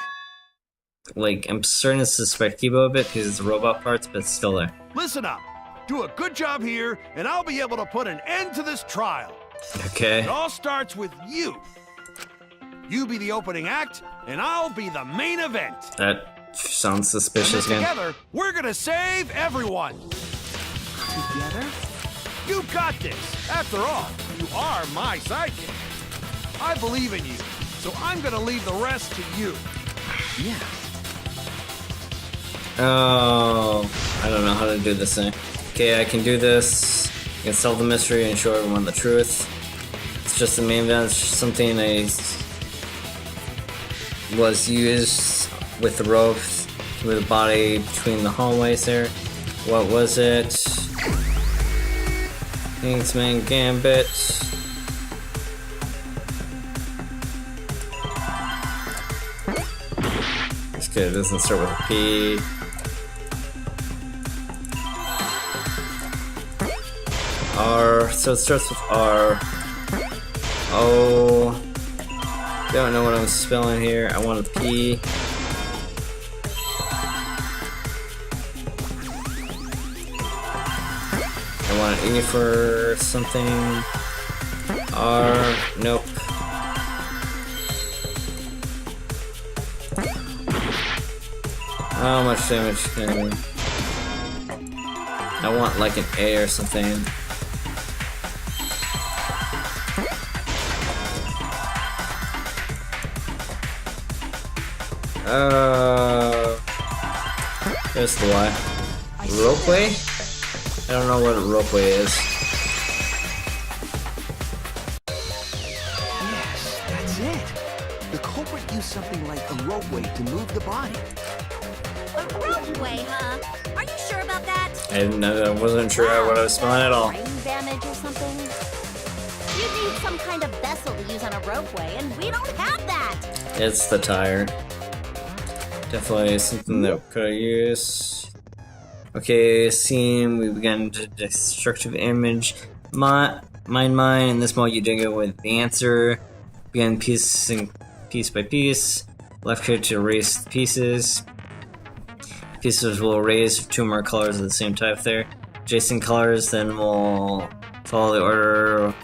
Like, I'm starting to suspect Kibo a bit because it's robot parts, but it's still there. Listen up. Do a good job here, and I'll be able to put an end to this trial. Okay. It all starts with you. You be the opening act, and I'll be the main event. That sounds suspicious And again. together, we're gonna save everyone. Together? You got this. After all, you are my sidekick. I believe in you, so I'm gonna leave the rest to you. Yeah. Oh, I don't know how to do this thing. Okay, I can do this. I can solve the mystery and show everyone the truth. It's just the main event. It's just something I was used with the ropes with the body between the hallways there. What was it? Kingsman Gambit. It's good, it doesn't start with a P. R, so it starts with R. O. Don't know what I'm spelling here. I want a P. I want an E for something. R. Nope. How much damage can I want like an A or something. There's the Y. Ropeway? I don't know what a ropeway is. Yes, that's it. The culprit used something like a ropeway to move the body. A ropeway, huh? Are you sure about that? I wasn't sure what I was spelling at all. Brain damage or something? You need some kind of vessel to use on a ropeway, and we don't have that! It's the tire. Definitely something that could have used. Okay, scene. We began to destructive image. Mine. In this mode, you dig it with the answer. Begin piecing piece by piece. Left click to erase the pieces. Pieces will erase two more colors of the same type there. Adjacent colors, then we'll follow the order: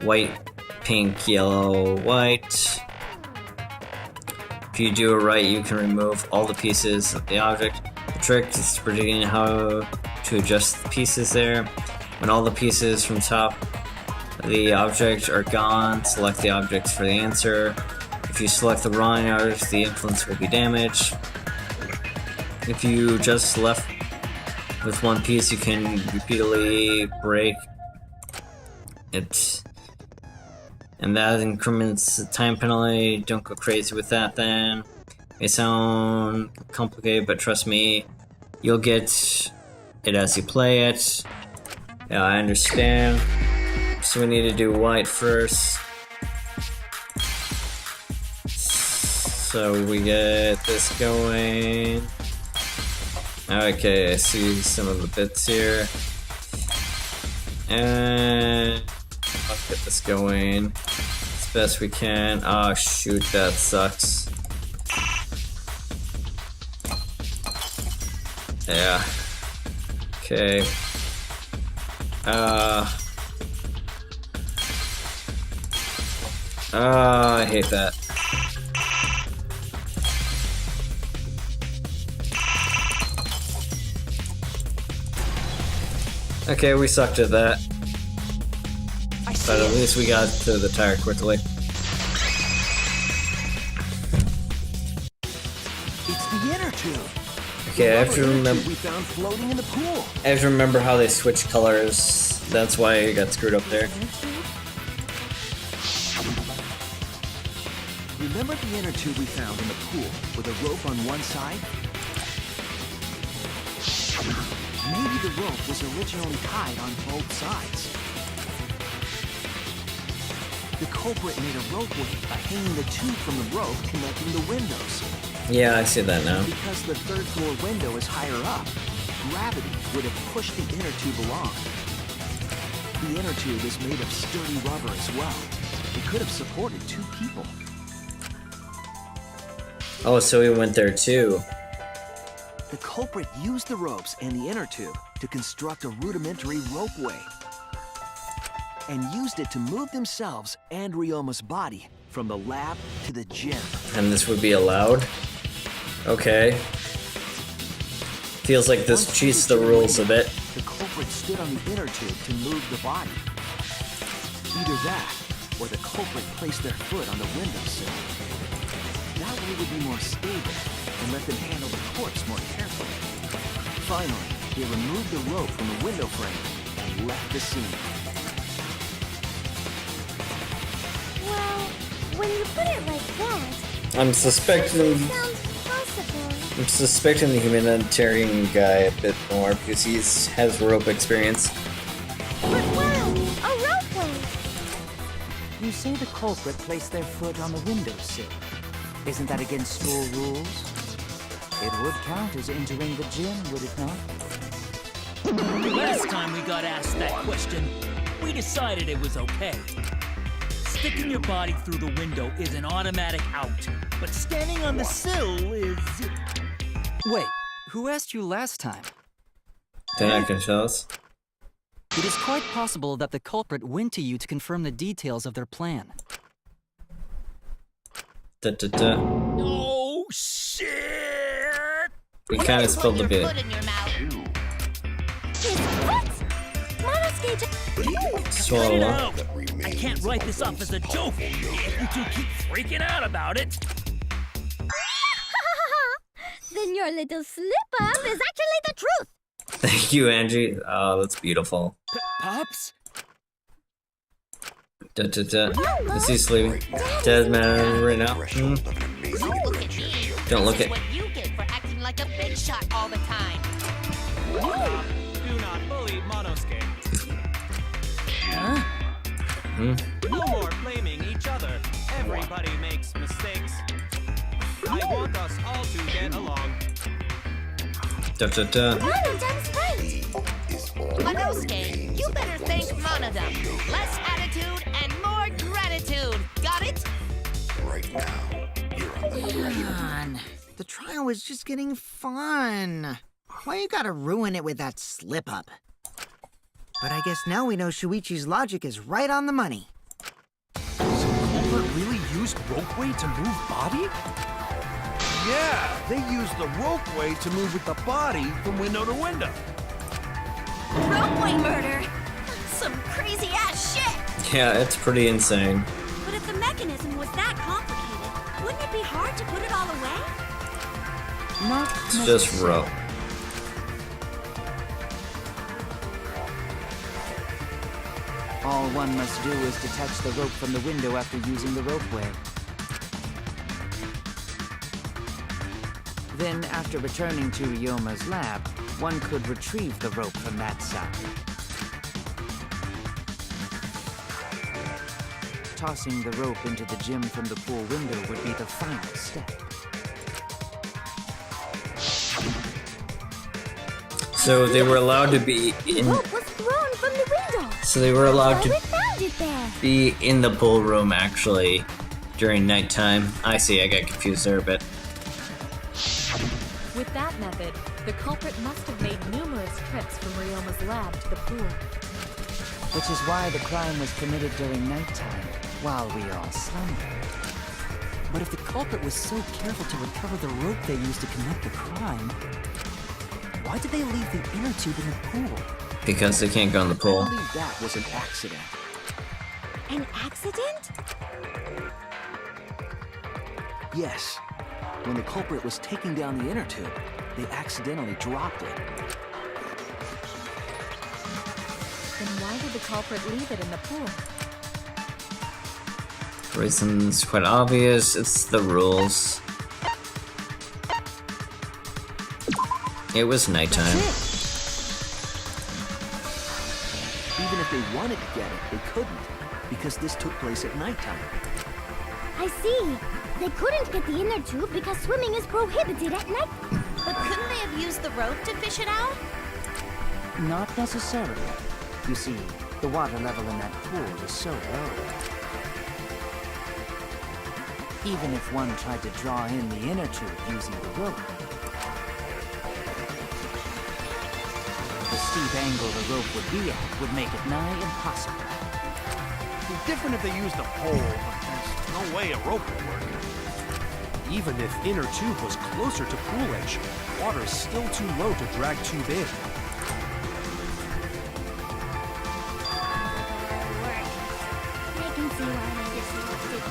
white, pink, yellow, white. If you do it right, you can remove all the pieces of the object. The trick is predicting how to adjust the pieces there. When all the pieces from top the objects are gone, select the objects for the answer. If you select the wrong objects, the influence will be damaged. If you just left with one piece, you can repeatedly break it. And that increments the time penalty. Don't go crazy with that then. May sound complicated, but trust me, you'll get it as you play it. Yeah, I understand. So we need to do white first. So we get this going. Okay, I see some of the bits here. And let's get this going as best we can. Oh shoot, that sucks. Yeah. Okay. I hate that. Okay, we sucked at that. But at least we got to the tire quickly. It's the inner tube. Okay, I have to remember. We found floating in the pool. I have to remember how they switch colors. That's why I got screwed up there. Remember the inner tube we found in the pool with a rope on one side? Maybe the rope was originally tied on both sides. The culprit made a ropeway by hanging the tube from the rope connecting the windows. Yeah, I see that now. Because the third floor window is higher up, gravity would have pushed the inner tube along. The inner tube is made of sturdy rubber as well. It could have supported 2 people. Oh, so he went there too. The culprit used the ropes and the inner tube to construct a rudimentary ropeway, and used it to move themselves and Ryoma's body from the lab to the gym. And this would be allowed? Okay. Feels like this cheats the rules a bit. The culprit stood on the inner tube to move the body. Either that, or the culprit placed their foot on the windowsill. That way would be more stable and let them handle the corpse more carefully. Finally, they removed the rope from the window frame and left the scene. Well, when you put it like that, I'm suspecting the humanitarian guy a bit more because he has rope experience. but wow, a ropeway! You say the culprit placed their foot on the windowsill. Isn't that against school rules? It would count as entering the gym, would it not? Last time we got asked that question, we decided it was okay. Sticking your body through the window is an automatic out, but standing on the sill is... Wait, who asked you last time? Then I can show us. It is quite possible that the culprit went to you to confirm the details of their plan. Oh, shit! We kind of spilled the beer. Swallow up. I can't write this off as a joke if you two keep freaking out about it. Then your little slip-up is actually the truth! Thank you, Angie. Oh, that's beautiful. Pops? Is he sleeping? Dead man right now. Don't look at. What you get for acting like a big shot all the time. Do not bully Monosuke. Huh? No more blaming each other. Everybody makes mistakes. I want us all to get along. Monodam's right! Monosuke, you better thank Monodam. Less attitude and more gratitude. Got it? Come on. The trial was just getting fun. Why you gotta ruin it with that slip-up? But I guess now we know Shuichi's logic is right on the money. So Culprit really used ropeway to move body? Yeah, they used the ropeway to move with the body from window to window. Ropeway murder? Some crazy ass shit. Yeah, it's pretty insane. But if the mechanism was that complicated, wouldn't it be hard to put it all away? Not It's just rope. All one must do is detach the rope from the window after using the ropeway. Then, after returning to Ryoma's lab, one could retrieve the rope from that side. Tossing the rope into the gym from the pool window would be the final step. So they were allowed to be in. Rope was thrown from the window. So they were allowed Why we to found it there. be in the pool room actually during nighttime. I see. I got confused there a bit. With that method, the culprit must have made numerous trips from Ryoma's lab to the pool. Which is why the crime was committed during nighttime, while we all slumbered. But if the culprit was so careful to recover the rope they used to commit the crime, why did they leave the inner tube in the pool? Because they can't go in the I pool. believe that was an accident. An accident? Yes. When the culprit was taking down the inner tube, they accidentally dropped it. Then why did the culprit leave it in the pool? Reason's quite obvious. It's the rules. It was nighttime. Even if they wanted to get it, they couldn't, because this took place at nighttime. I see. They couldn't get the inner tube because swimming is prohibited at night. But couldn't they have used the rope to fish it out? Not necessarily. You see, the water level in that pool is so low. Even if one tried to draw in the inner tube using the rope, the steep angle the rope would be at would make it nigh impossible. It'd be different if they used a pole, but there's no way a rope would work. Even if inner tube was closer to pool edge, water is still too low to drag tube in. I can see why they just left it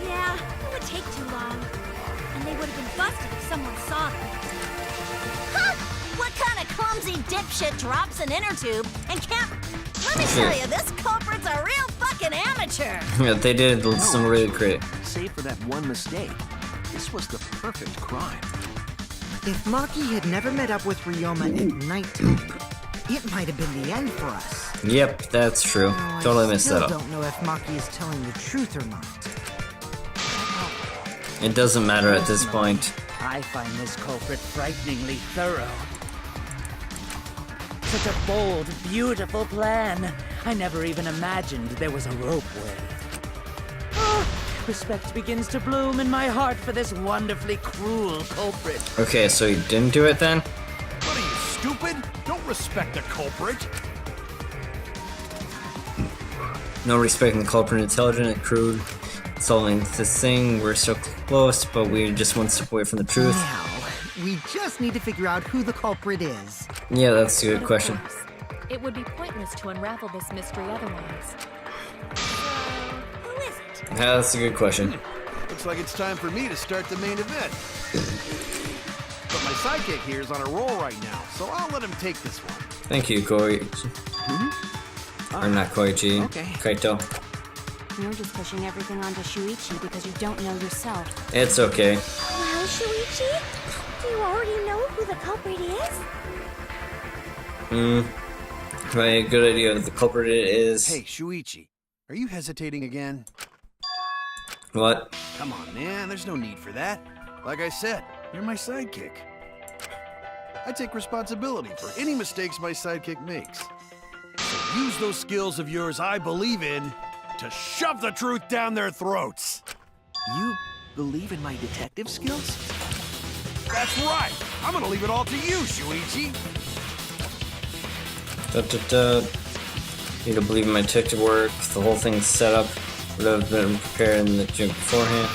there. Yeah, it would take too long. And they would have been busted if someone saw them. Huh! What kind of clumsy dipshit drops an inner tube and can't... Let me tell you, this culprit's a real fucking amateur! Yeah, they did some really great. Save for that one mistake, this was the perfect crime. If Maki had never met up with Ryoma at nighttime, it might have been the end for us. Yep, that's true. Now, Totally I messed still that up. don't know if Maki is telling the truth or not. It doesn't matter at this point. I find this culprit frighteningly thorough. Such a bold, beautiful plan. I never even imagined there was a ropeway. Ah, respect begins to bloom in my heart for this wonderfully cruel culprit. Okay, so you didn't do it then? What are you, stupid? Don't respect the culprit. No respecting the culprit, intelligent and crude. Solving this thing, we're so close, but we're just one step away from the truth. Now, we just need to figure out who the culprit is. Yeah, that's a good But of question. course, it would be pointless to unravel this mystery otherwise. Who is it? Yeah, that's a good question. Looks like it's time for me to start the main event. But my sidekick here is on a roll right now, so I'll let him take this one. Thank you, Koichi. Or not Koichi. Okay. Kaito. You're just pushing everything onto Shuichi because you don't know yourself. It's okay. Well, Shuichi, do you already know who the culprit is? Right, good idea. The culprit is... Hey, Shuichi, are you hesitating again? What? Come on, man, there's no need for that. Like I said, you're my sidekick. I take responsibility for any mistakes my sidekick makes. So use those skills of yours I believe in to shove the truth down their throats. You believe in my detective skills? That's right. I'm gonna leave it all to you, Shuichi. Need to believe in my detective work. The whole thing's set up. Would have been prepared in the gym beforehand.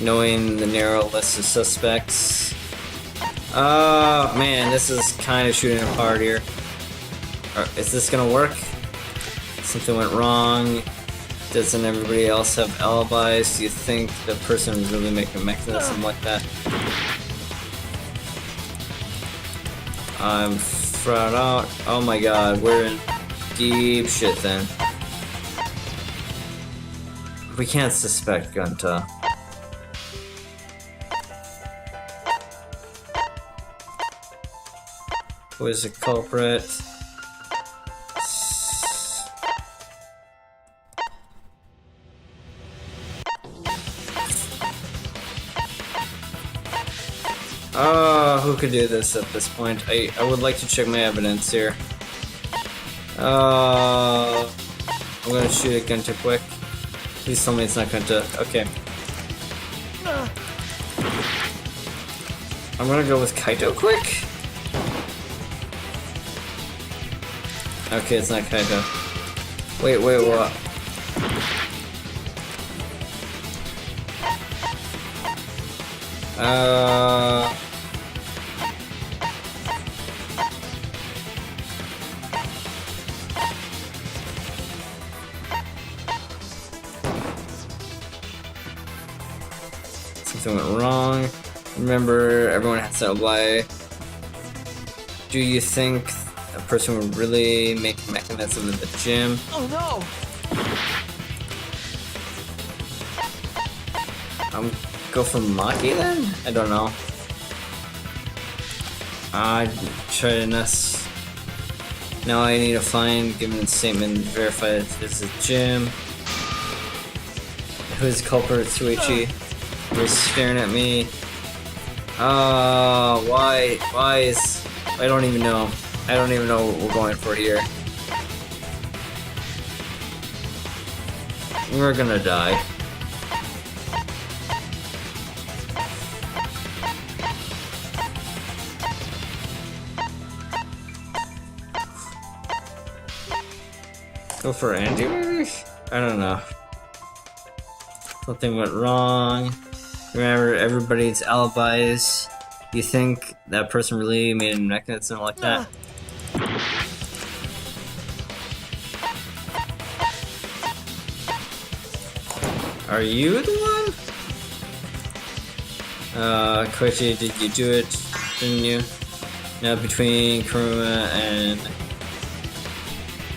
Knowing the narrow list of suspects. Oh man, this is kind of shooting apart here. Is this gonna work? Something went wrong. Doesn't everybody else have alibis? Do you think the person would really make a mechanism like that? I'm flat out. Oh my god, we're in deep shit then. We can't suspect Gunta. Who is the culprit? Who could do this at this point? I would like to check my evidence here. I'm gonna shoot at Gunta quick. Please tell me it's not Gunta. Okay. I'm gonna go with Kaito quick. Okay, it's not Kaito. Wait, what? Something went wrong. Remember, everyone has to lie. Do you think a person would really make a mechanism in the gym? Oh no! Go for Maki then? I don't know. I'd try to nest. Now I need to find, given the statement, verify if this is a gym. Who is the culprit? Tsuichi. Who's staring at me? Why is... I don't even know. I don't even know what we're going for here. We're gonna die. Go for Andy, maybe? I don't know. Something went wrong. Remember everybody's alibis. You think that person really made a mechanism like that? Are you the one? Koichi, did you do it? Didn't you? Now between Kuruma and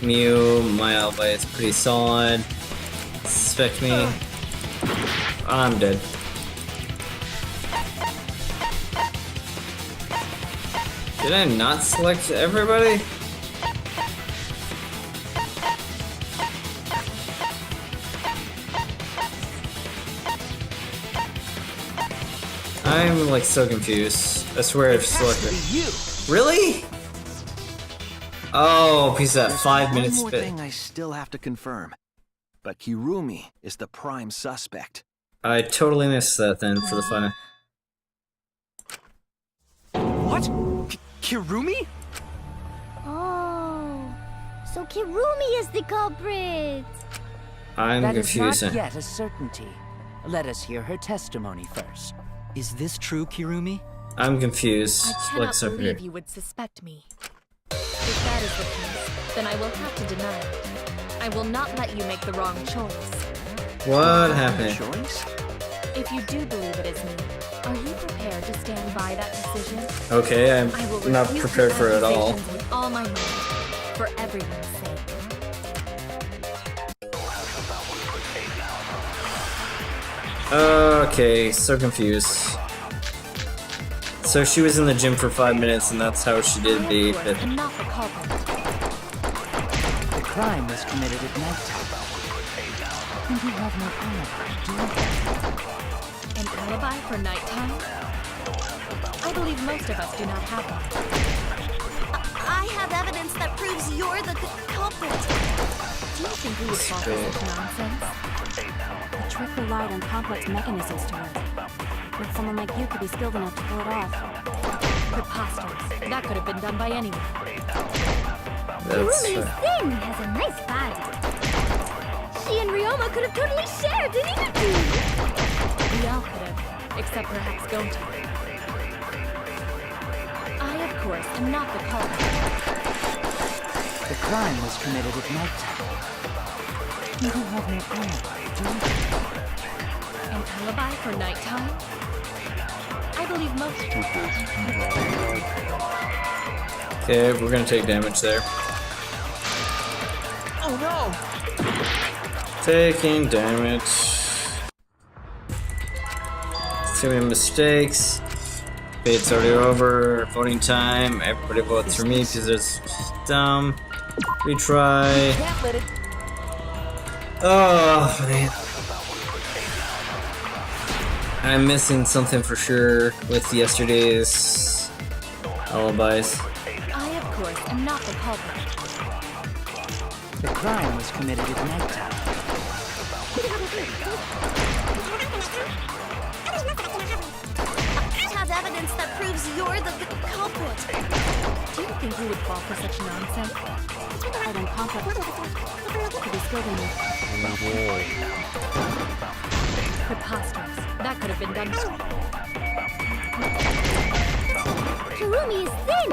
Miu, my alibi is pretty solid. Suspect me. I'm dead. Did I not select everybody? I'm like so confused. I swear I've selected. Really? Oh, piece of that 5 minutes One more bit. thing I still have to confirm, but Kirumi is the prime suspect. I totally missed that then for the fun. What? Kirumi? Oh, so Kirumi is the culprit. I'm That is confused. not yet a certainty. Let us hear her testimony first. Is this true, Kirumi? I'm confused. I Like cannot so believe here. you would suspect me. If that is the case, then I will have to deny it. I will not let you make the wrong choice. What happened? Choice? If you do believe it is me, are you prepared to stand by that decision? Okay, I will I'm not refute prepared the for it at all. accusations with all my might, for everyone's sake. Okay, so confused. So she was in the gym for 5 minutes, and that's how she did the I, of course, am not the culprit. The crime was committed at nighttime. And you have no alibi, do you? An alibi for nighttime? I believe most of us do not have one. I have evidence that proves you're the culprit. Do you think we would fall for such nonsense? The trick relied on complex mechanisms to work. But someone like you could be skilled enough to pull it off. Preposterous. That could have been done by anyone. That's Kirumi's thing has a nice body. She and Ryoma could have totally shared, didn't you? We all could have, except perhaps Gonta. I, of course, am not the culprit. The crime was committed at nighttime. You don't have no alibi, do you? An alibi for nighttime? I believe most people. Okay, we're gonna take damage there. Oh no! Taking damage. Too many mistakes. Debate's already over. Voting time. Everybody votes for me because it's dumb. Retry. Can't let it. Oh man. I'm missing something for sure with yesterday's alibis. I, of course, am not the culprit. The crime was committed at nighttime. I have evidence that proves you're the culprit. Do you think we would fall for such nonsense? I don't comprehend. It is good enough. Preposterous. That could have been done. Kirumi is thin!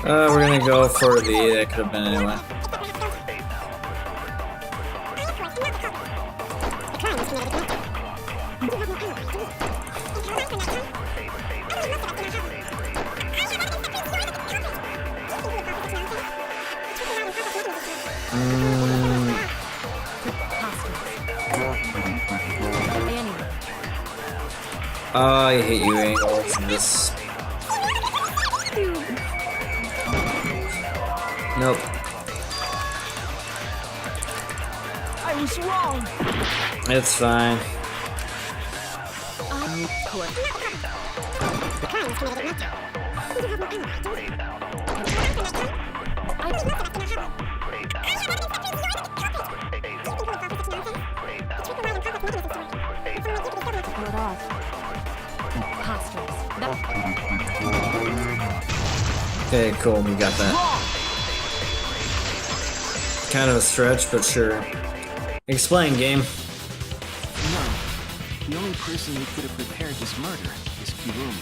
We're gonna go for the that could have been anyway. I hate you, angles in this. Nope. I was wrong! It's fine. Okay, cool, we got that. Kind of a stretch, but sure. Explain, game. No. The only person who could have prepared this murder is Kirumi.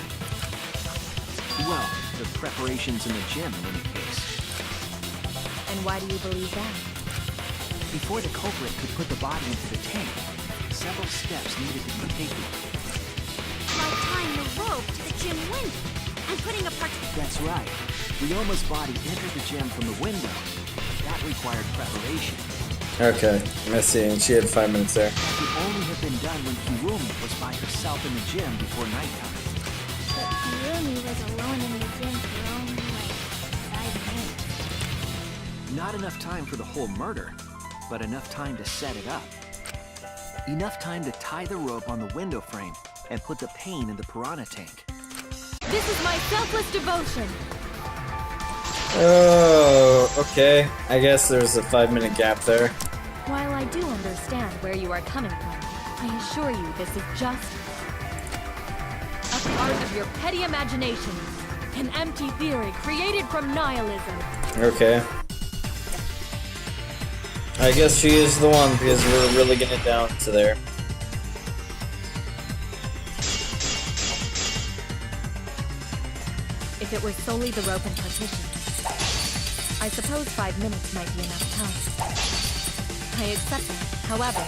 Well, the preparations in the gym in any case. And why do you believe that? Before the culprit could put the body into the tank, several steps needed to be taken. Like tying the rope to the gym window and putting a part. That's right. Ryoma's body entered the gym from the window. That required preparation. Okay, I see, and she had 5 minutes there. That could only have been done when Kirumi was by herself in the gym before nighttime. But Kirumi was alone in the gym for only like 5 minutes. Not enough time for the whole murder, but enough time to set it up. Enough time to tie the rope on the window frame and put the pain in the piranha tank. This is my selfless devotion. Oh, okay. I guess there's a 5-minute gap there. While I do understand where you are coming from, I assure you this is just a part of your petty imagination. An empty theory created from nihilism. Okay. I guess she is the one because we're really getting it down to there. If it were solely the rope and partition, I suppose 5 minutes might be enough time. I accept that. However,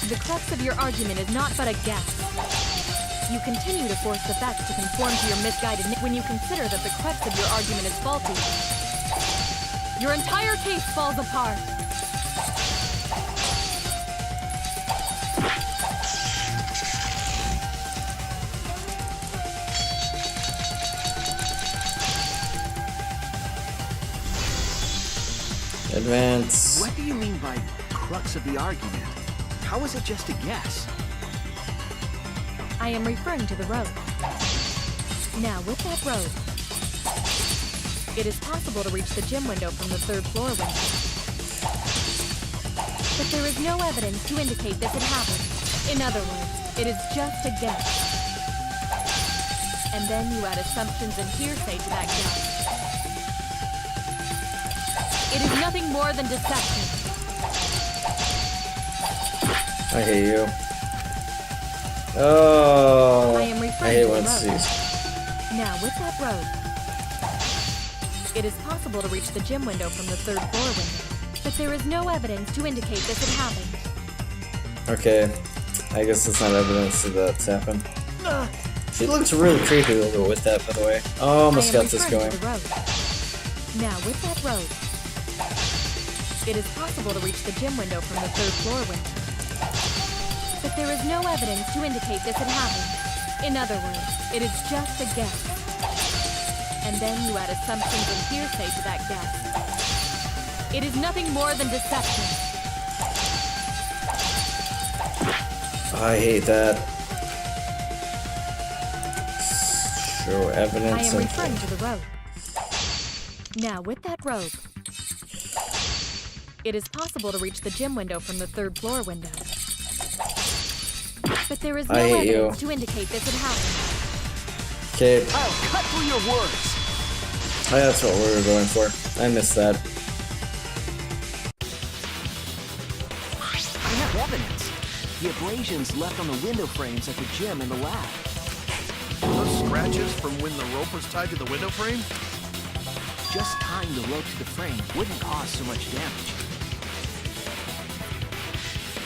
the crux of your argument is not but a guess. You continue to force the facts to conform to your misguided when you consider that the crux of your argument is faulty. Your entire case falls apart. Advance. What do you mean by crux of the argument? How is it just a guess? I am referring to the rope. Now, with that rope, it is possible to reach the gym window from the 3rd floor window. But there is no evidence to indicate this had happened. In other words, it is just a guess. And then you add assumptions and hearsay to that guess. It is nothing more than deception. I hate you. Oh, I am I referring hate to when the it's rope. these. Now, with that rope, It is possible to reach the gym window from the 3rd floor window, but there is no evidence to indicate this had happened. Okay, I guess that's not evidence that that's happened. She looks really creepy with that, by the way. Oh, almost got this going. Now, with that rope, it is possible to reach the gym window from the 3rd floor window, but there is no evidence to indicate this had happened. In other words, it is just a guess. And then you add assumptions and hearsay to that guess. It is nothing more than deception. I hate that. Show I evidence. am referring to the rope. Now, with that rope, it is possible to reach the gym window from the 3rd floor window. But there is no evidence to indicate this had happened. Okay. I'll cut through your words. Oh, that's what we were going for. I missed that. I have evidence. The abrasions left on the window frames at the gym and the lab. Those scratches from when the rope was tied to the window frame? Just tying the rope to the frame wouldn't cause so much damage.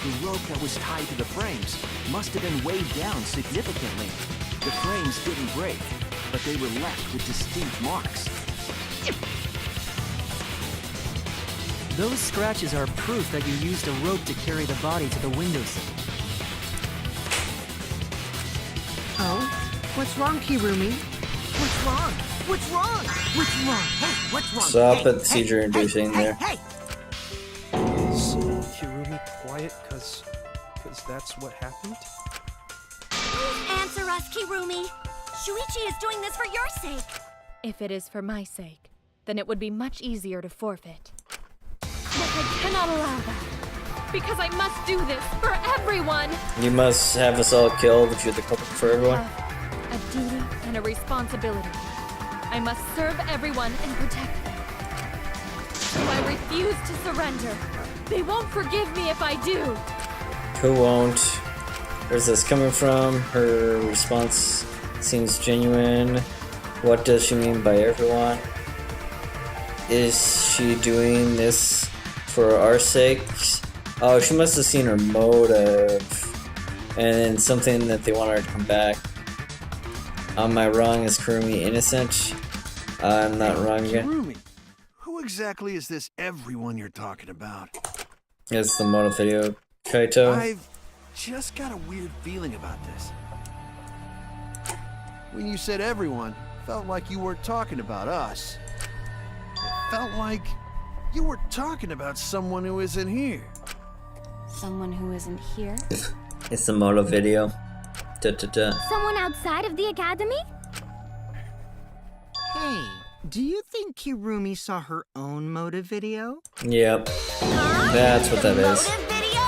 The rope that was tied to the frames must have been weighed down significantly. The frames didn't break, but they were left with distinct marks. Those scratches are proof that you used a rope to carry the body to the windowsill. Oh? What's wrong, Kirumi? What's wrong? What's wrong? What's wrong? Hey, what's wrong? Stop it, Cedar inducing there. Hey! Is Kirumi quiet cause that's what happened? Please answer us, Kirumi. Shuichi is doing this for your sake. If it is for my sake, then it would be much easier to forfeit. But I cannot allow that, because I must do this for everyone. You must have us all killed if you're the culprit for everyone. A duty and a responsibility. I must serve everyone and protect them. So I refuse to surrender. They won't forgive me if I do. Who won't? Where's this coming from? Her response seems genuine. What does she mean by everyone? Is she doing this for our sakes? Oh, she must have seen her motive. And something that they want her to come back. Am I wrong? Is Kurumi innocent? I'm not wrong again. Kirumi, who exactly is this everyone you're talking about? It's the motive video. Kaito. I've just got a weird feeling about this. When you said everyone, felt like you weren't talking about us. It felt like you were talking about someone who isn't here. Someone who isn't here? It's the motive video. Da-da-da. Someone outside of the academy? Hey, do you think Kirumi saw her own motive video? Yep. That's what that is. Motive video?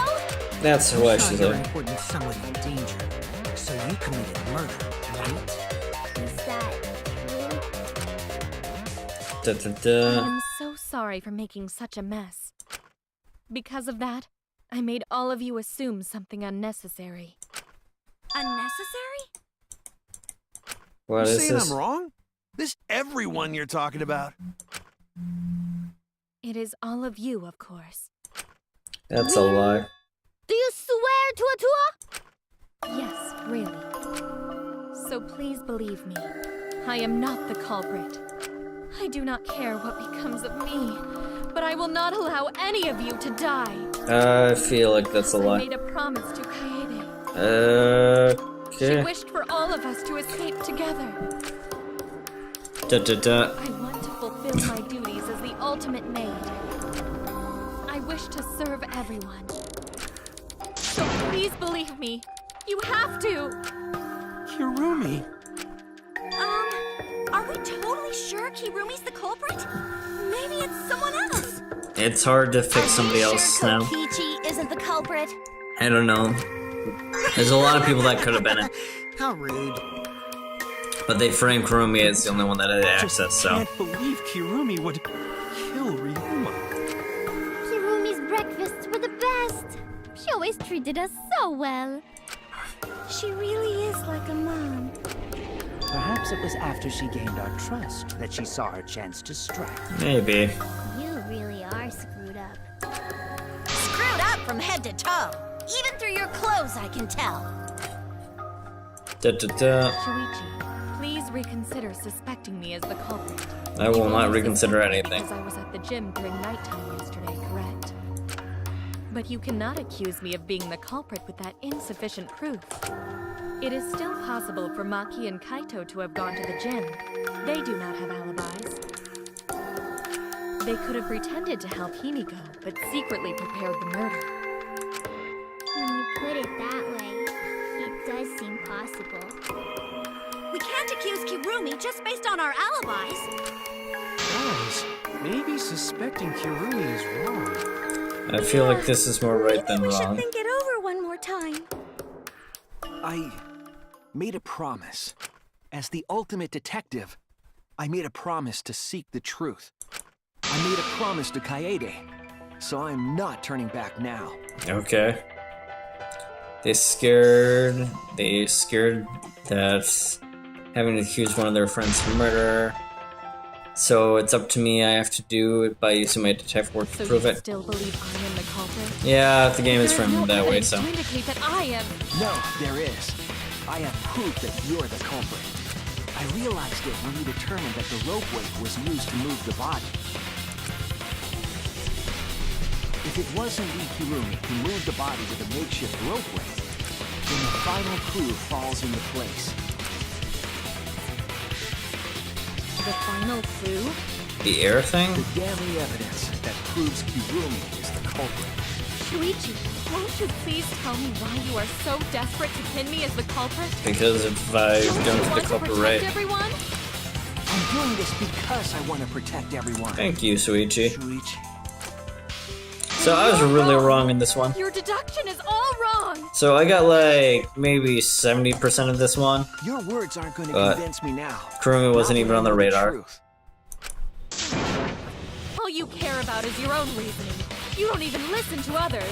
That's why she's You're there. important someone in danger, so you committed murder, right? Is that true? Da-da-da. I am so sorry for making such a mess. Because of that, I made all of you assume something unnecessary. Unnecessary? What You is saying this? I'm wrong? This everyone you're talking about? It is all of you, of course. That's a lie. Do you swear to a tour? Yes, really. So please believe me. I am not the culprit. I do not care what becomes of me, but I will not allow any of you to die. I feel like that's a I lie. made a promise to Kaede. She Okay. wished for all of us to escape together. Da-da-da. I want to fulfill my duties as the ultimate maid. I wish to serve everyone. So please believe me. You have to. Kirumi? Are we totally sure Kirumi's the culprit? Maybe it's someone else. It's hard to fix somebody else sure now. Kokichi isn't the culprit? I don't know. There's a lot of people that could have been it. How rude. But they framed Kurumi as the only one that had access, so. Can't believe Kirumi would kill Ryuma. Kirumi's breakfasts were the best. She always treated us so well. She really is like a mom. Perhaps it was after she gained our trust that she saw her chance to strike. Maybe. You really are screwed up. Screwed up from head to toe. Even through your clothes, I can tell. Shuichi, please reconsider suspecting me as the culprit. I will not only reconsider suspect me anything. Because I was at the gym during nighttime yesterday, correct? But you cannot accuse me of being the culprit with that insufficient proof. It is still possible for Maki and Kaito to have gone to the gym. They do not have alibis. They could have pretended to help Himiko, but secretly prepared the murder. When you put it that way, it does seem possible. We can't accuse Kirumi just based on our alibis. Guys, maybe suspecting Kirumi is wrong. I feel like this is more right than We should wrong. think it over one more time. I made a promise. As the ultimate detective, I made a promise to seek the truth. I made a promise to Kaede, so I'm not turning back now. Okay. They scared that having accused one of their friends of murder. So it's up to me. I have to do it by using my detective work to So prove you it. still believe I am the culprit? Yeah, the game is There framed no that way, evidence so. to indicate that I am. No, there is. I have proof that you're the culprit. I realized it when we determined that the rope weight was used to move the body. If it was indeed Kirumi who moved the body with a makeshift rope weight, then the final clue falls into place. The final clue? The air thing? The damning evidence that proves Kirumi is the culprit. Shuichi, won't you please tell me why you are so desperate to pin me as the culprit? Because if I Don't don't you get the want to culprit protect right. everyone? I'm doing this because I want to protect everyone. Thank you, Shuichi. Shuichi. So I was You're really wrong. wrong in this one. Your deduction is all wrong. So I got like maybe 70% of this one. Your words aren't going to But convince me now. Kurumi wasn't Now even that I on the know radar. truth. All you care about is your own reasoning. You don't even listen to others.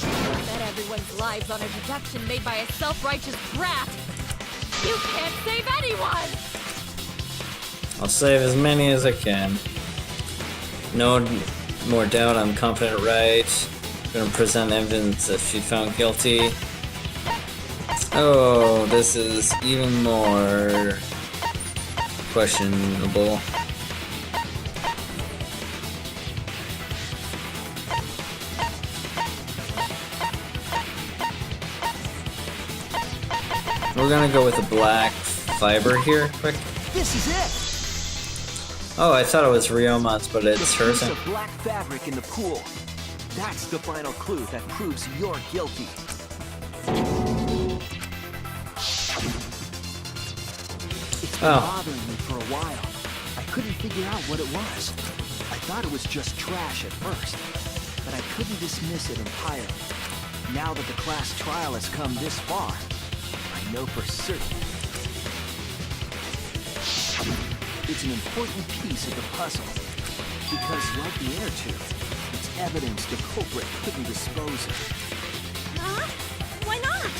You bet everyone's lives on a deduction made by a self-righteous brat. You can't save anyone! I'll save as many as I can. No more doubt, I'm confident right. Gonna present evidence if she found guilty. Oh, this is even more questionable. We're gonna go with the black fiber here, quick. This is it. Oh, I thought it was Ryoma's, but it's The hers. piece of black fabric in the pool. That's the final clue that proves you're guilty. It's been Oh. bothering me for a while. I couldn't figure out what it was. I thought it was just trash at first, but I couldn't dismiss it entirely. Now that the class trial has come this far, I know for certain. It's an important piece of the puzzle, because like the inner tube, it's evidence the culprit couldn't dispose of. Huh? Why not?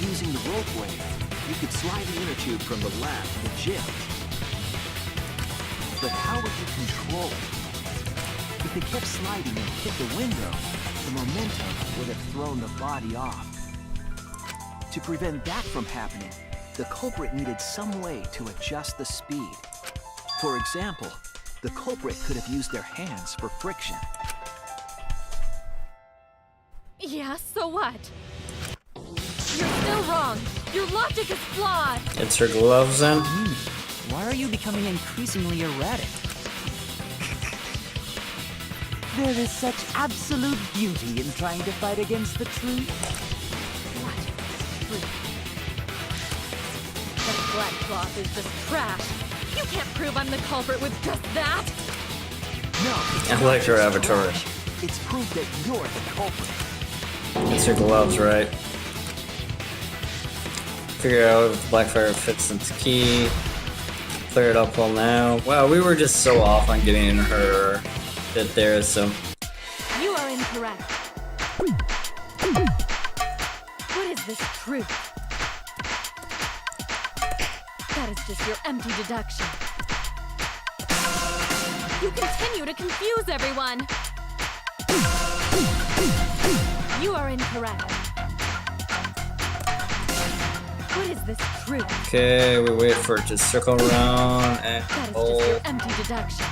Using the rope wave, you could slide the inner tube from the lab to the gym. But how would you control it? If it kept sliding and hit the window, the momentum would have thrown the body off. To prevent that from happening, the culprit needed some way to adjust the speed. For example, the culprit could have used their hands for friction. Yeah, so what? You're still wrong. Your logic is flawed. It's her gloves then? Why are you becoming increasingly erratic? There is such absolute beauty in trying to fight against the truth. What? Truth. That black cloth is just trash. You can't prove I'm the culprit with just that. No, it's I not like her just avatar. trash. It's proof that you're the culprit. It's her gloves, right? Figure out if Blackfire fits into key. Clear it up all now. Wow, we were just so off on getting her bit there, so. You are incorrect. What is this truth? That is just your empty deduction. You continue to confuse everyone. You are incorrect. What is this truth? Okay, we wait for it to circle around and That is just hold. your empty deduction.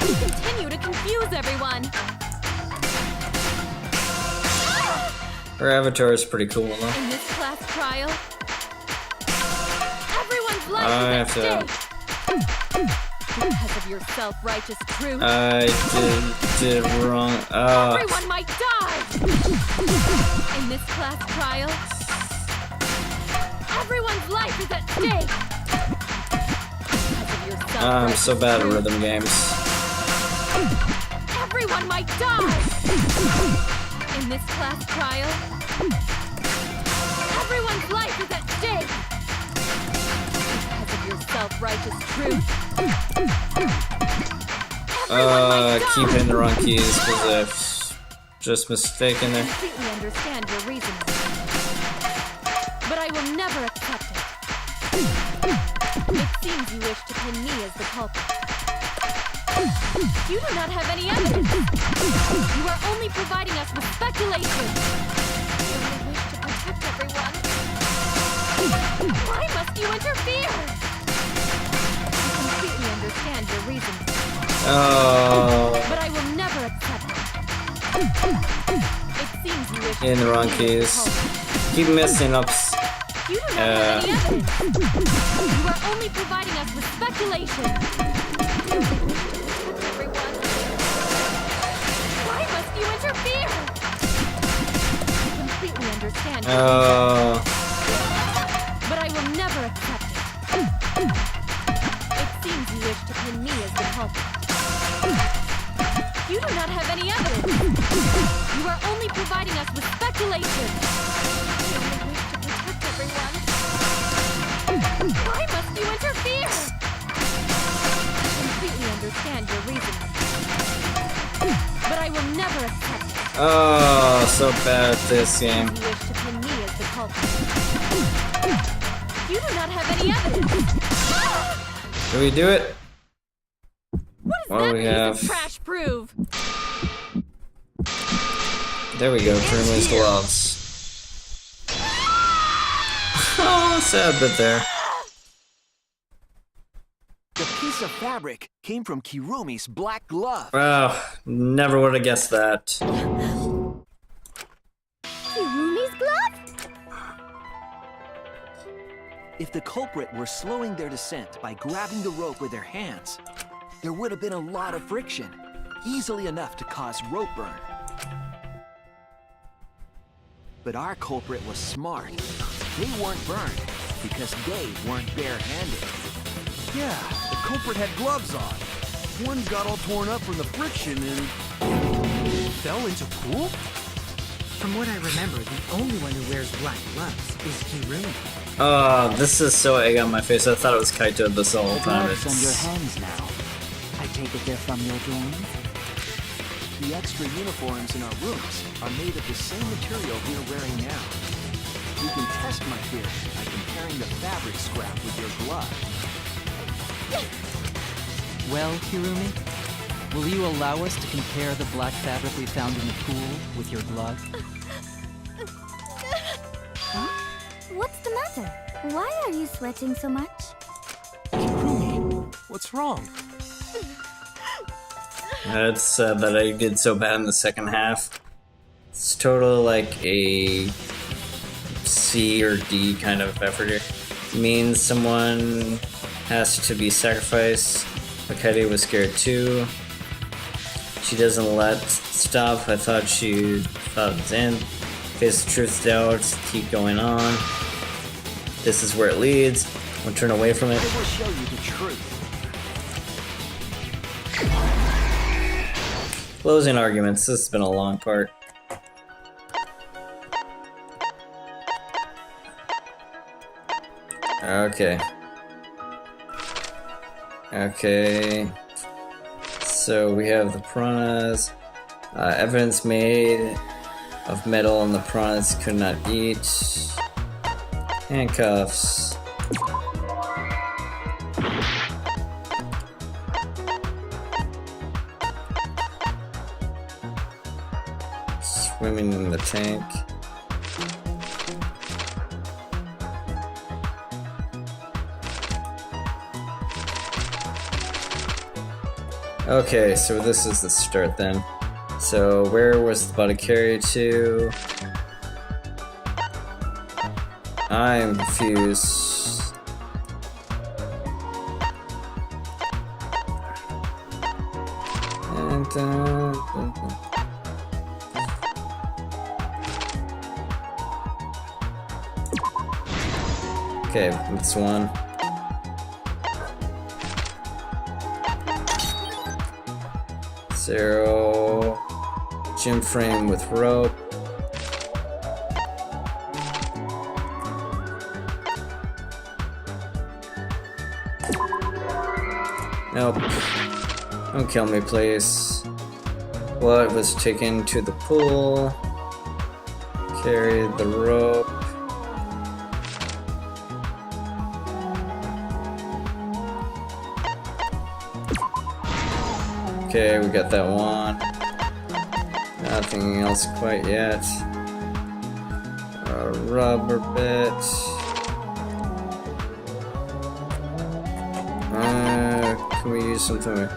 You continue to confuse everyone. Her avatar is pretty cool though. In this class trial, everyone's life I is have to. at stake. Because of your self-righteous truth, I did wrong. everyone might die. In this class trial, everyone's life is at stake. Because of your I'm self-righteous so bad at truth, rhythm games. everyone might die. In this class trial, everyone's life is at stake. Because of your self-righteous truth, everyone might die. Keep hitting the wrong keys because I've just mistaken I there. completely understand your reasoning, but I will never accept it. It seems you wish to pin me as the culprit. You do not have any evidence. You are only providing us with speculation. You only wish to protect everyone. Why must you interfere? I completely understand your reasoning, but I will never accept it. It seems you wish In the to wrong pin me as the keys. culprit. Keep messing ups. You do not have any evidence. You are only providing us with speculation. You only wish to protect everyone. Why must you interfere? I completely understand your reason, but I will never accept it. It seems you wish to pin me as the culprit. You do not have any evidence. You are only providing us with speculation. You only wish to protect everyone. Why must you interfere? I completely understand your reasoning, but I will never accept it. Oh, so bad at this game. You wish to pin me as the culprit. You do not have any evidence. Do we do it? What does What that do we piece have? of trash prove? There we go. Jeremy's gloves. Oh, sad bit there. The piece of fabric came from Kirumi's black glove. Wow, never would have guessed that. Kirumi's glove? If the culprit were slowing their descent by grabbing the rope with their hands, there would have been a lot of friction, easily enough to cause rope burn. But our culprit was smart. They weren't burned because they weren't barehanded. Yeah, the culprit had gloves on. One got all torn up from the friction and fell into pool? From what I remember, the only one who wears black gloves is Kirumi. This is so egg on my face. I thought it was Kaito this whole The time. gloves on your It's... hands now. I take it they're from your dorm? The extra uniforms in our rooms are made of the same material we're wearing now. You can test my theory by comparing the fabric scrap with your glove. Well, Kirumi, will you allow us to compare the black fabric we found in the pool with your glove? Huh? What's the matter? Why are you sweating so much? Kirumi, what's wrong? It's sad that I did so bad in the second half. It's totally like a C or D kind of effort here. It means someone has to be sacrificed. Akari was scared too. She doesn't let stop. I thought she thought it was in. Face the truth, doubts, keep going on. This is where it leads. Don't turn away from it. I will show you the truth. Closing arguments. This has been a long part. Okay. Okay. So we have the piranhas. Evidence made of metal and the piranhas could not eat. Handcuffs. Swimming in the tank. Okay, so this is the start then. So where was the body carried to? I'm confused. And okay, that's one. Zero. Gym frame with rope. Nope. Don't kill me, please. Blood was taken to the pool. Carried the rope. Okay, we got that one. Nothing else quite yet. A rubber bit. Can we use something?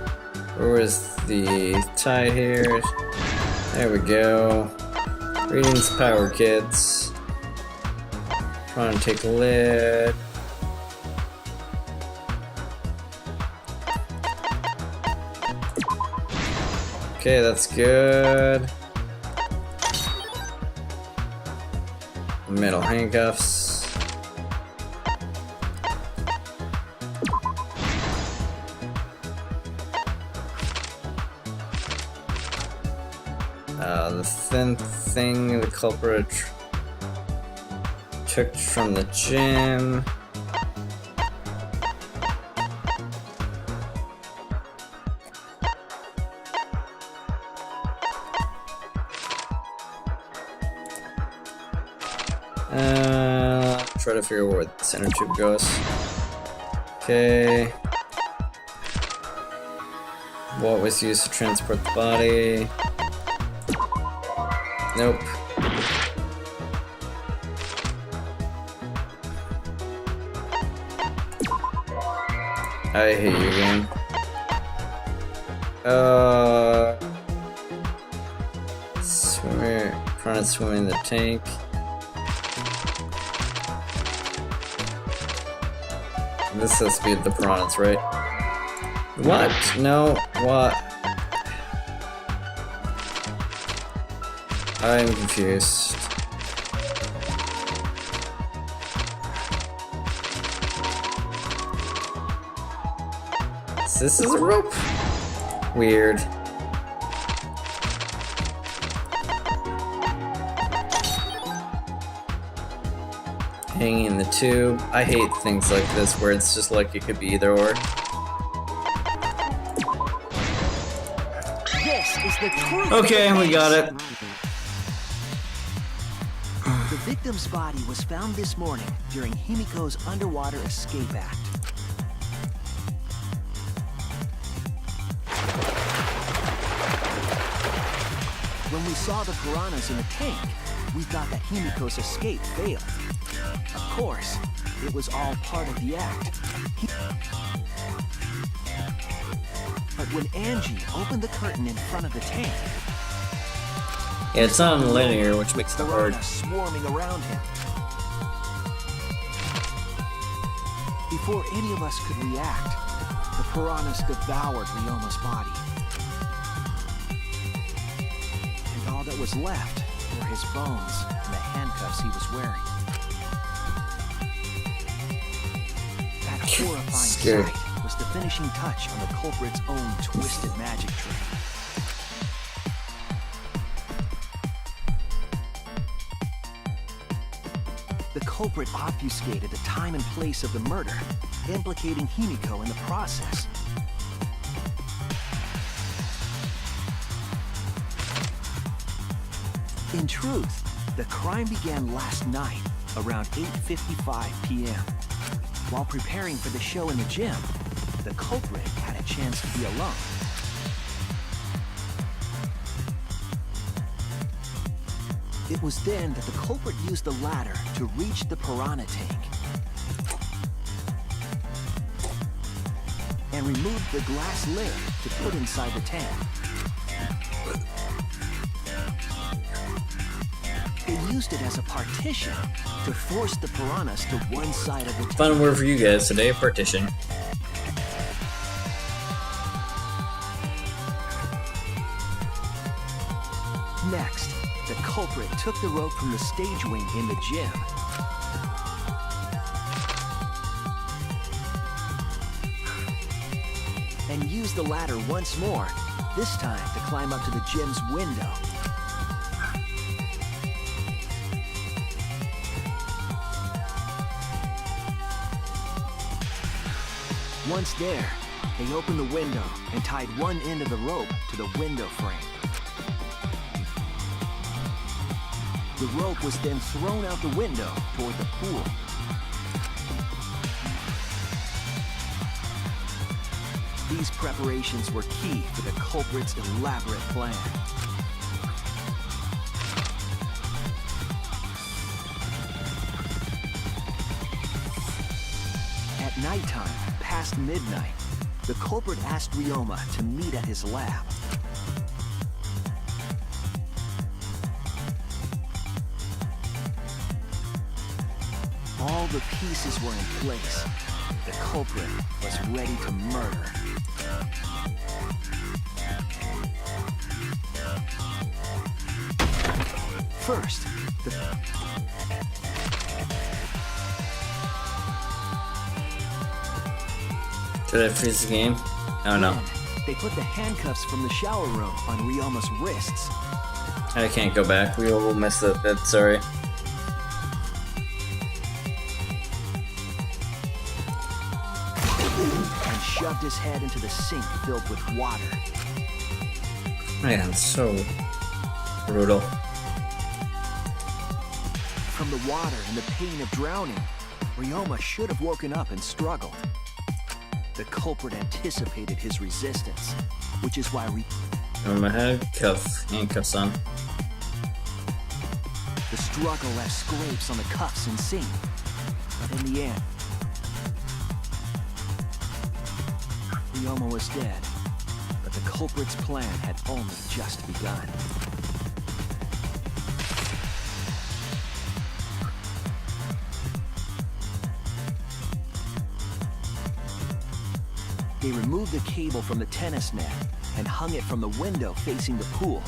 Where is the tie here? There we go. Reading's power, kids. Trying to take a lid. Okay, that's good. Metal handcuffs. The thin thing the culprit took from the gym. Try to figure out where the center tube goes. Okay. What was used to transport the body? Nope. I hate you, game. Trying to swim in the tank. This has to be the piranhas, right? What? No, what? I'm confused. This is a rope? Weird. Hanging in the tube. I hate things like this where it's just like it could be either or. This is the truth. Okay, we got it. The victim's body was found this morning during Himiko's underwater escape act. When we saw the piranhas in the tank, we thought that Himiko's escape failed. Of course, it was all part of the act. But when Angie opened the curtain in front of the tank, yeah, it's not linear, which makes it hard. piranhas swarming around him. Before any of us could react, the piranhas devoured Ryoma's body. And all that was left were his bones and the handcuffs he was wearing. That horrifying sight was the finishing touch on the culprit's own twisted magic trick. The culprit obfuscated the time and place of the murder, implicating Himiko in the process. In truth, the crime began last night around 8:55 p.m. While preparing for the show in the gym, the culprit had a chance to be alone. It was then that the culprit used the ladder to reach the piranha tank and removed the glass lid to put inside the tank. They used it as a partition to force the piranhas to one side of the tank. Fun word for you guys today, partition. Next, the culprit took the rope from the stage wing in the gym and used the ladder once more, this time to climb up to the gym's window. Once there, they opened the window and tied one end of the rope to the window frame. The rope was then thrown out the window toward the pool. These preparations were key for the culprit's elaborate plan. At nighttime, past midnight, the culprit asked Ryoma to meet at his lab. All the pieces were in place. The culprit was ready to murder. First, Did I freeze the game? Oh no. they put the handcuffs from the shower room on Ryoma's wrists. I can't go back. We will miss that bit, sorry. And shoved his head into the sink filled with water. Man, so brutal. From the water and the pain of drowning, Ryoma should have woken up and struggled. The culprit anticipated his resistance, which is why I had handcuffs on. the struggle left scrapes on the cuffs and sink. But in the end, Ryoma was dead, but the culprit's plan had only just begun. They removed the cable from the tennis net and hung it from the window facing the pool.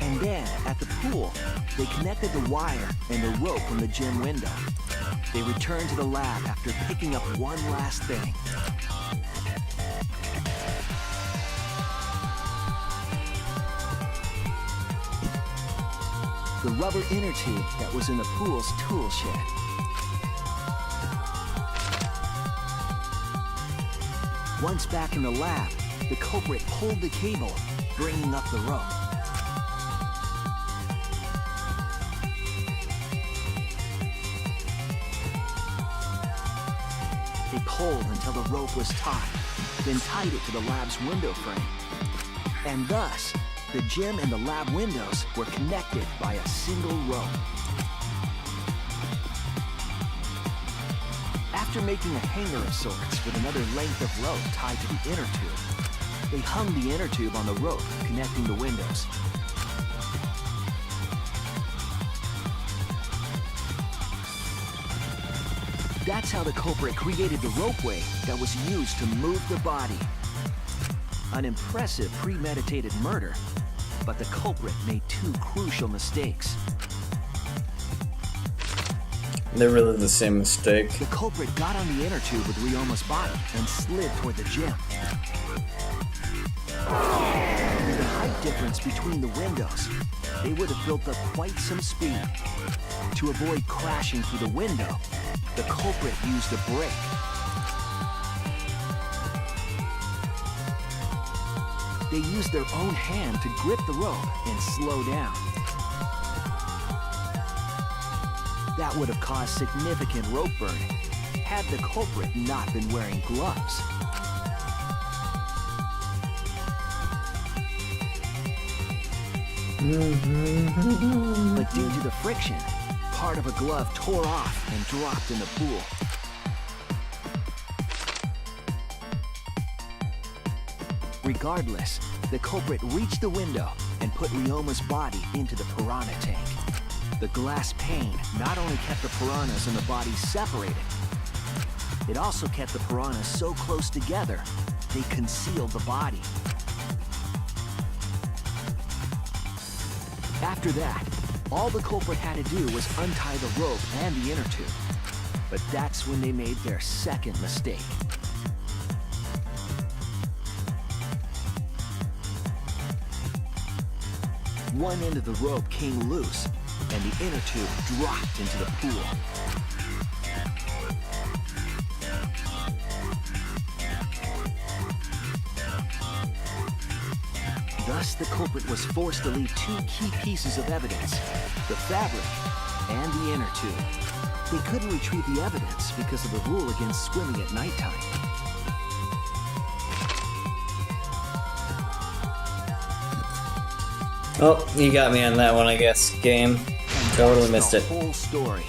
And then, at the pool, they connected the wire and the rope from the gym window. They returned to the lab after picking up one last thing. The rubber inner tube that was in the pool's tool shed. Once back in the lab, the culprit pulled the cable, bringing up the rope. They pulled until the rope was taut, then tied it to the lab's window frame. And thus, the gym and the lab windows were connected by a single rope. After making a hanger of sorts with another length of rope tied to the inner tube, they hung the inner tube on the rope connecting the windows. That's how the culprit created the ropeway that was used to move the body. An impressive premeditated murder, but the culprit made two crucial mistakes. They're really the same mistake. The culprit got on the inner tube with Ryoma's body and slid toward the gym. With the height difference between the windows, they would have built up quite some speed. To avoid crashing through the window, the culprit used a brake. they used their own hand to grip the rope and slow down. That would have caused significant rope burning had the culprit not been wearing gloves. But due to the friction, part of a glove tore off and dropped in the pool. Regardless, the culprit reached the window and put Ryoma's body into the piranha tank. The glass pane not only kept the piranhas and the body separated, it also kept the piranhas so close together, they concealed the body. After that, all the culprit had to do was untie the rope and the inner tube. But that's when they made their second mistake. One end of the rope came loose, and the inner tube dropped into the pool. Thus, the culprit was forced to leave two key pieces of evidence, the fabric and the inner tube. They couldn't retrieve the evidence because of the rule against swimming at nighttime. Oh, you got me on that one, I guess. Game. Totally missed it. The whole story.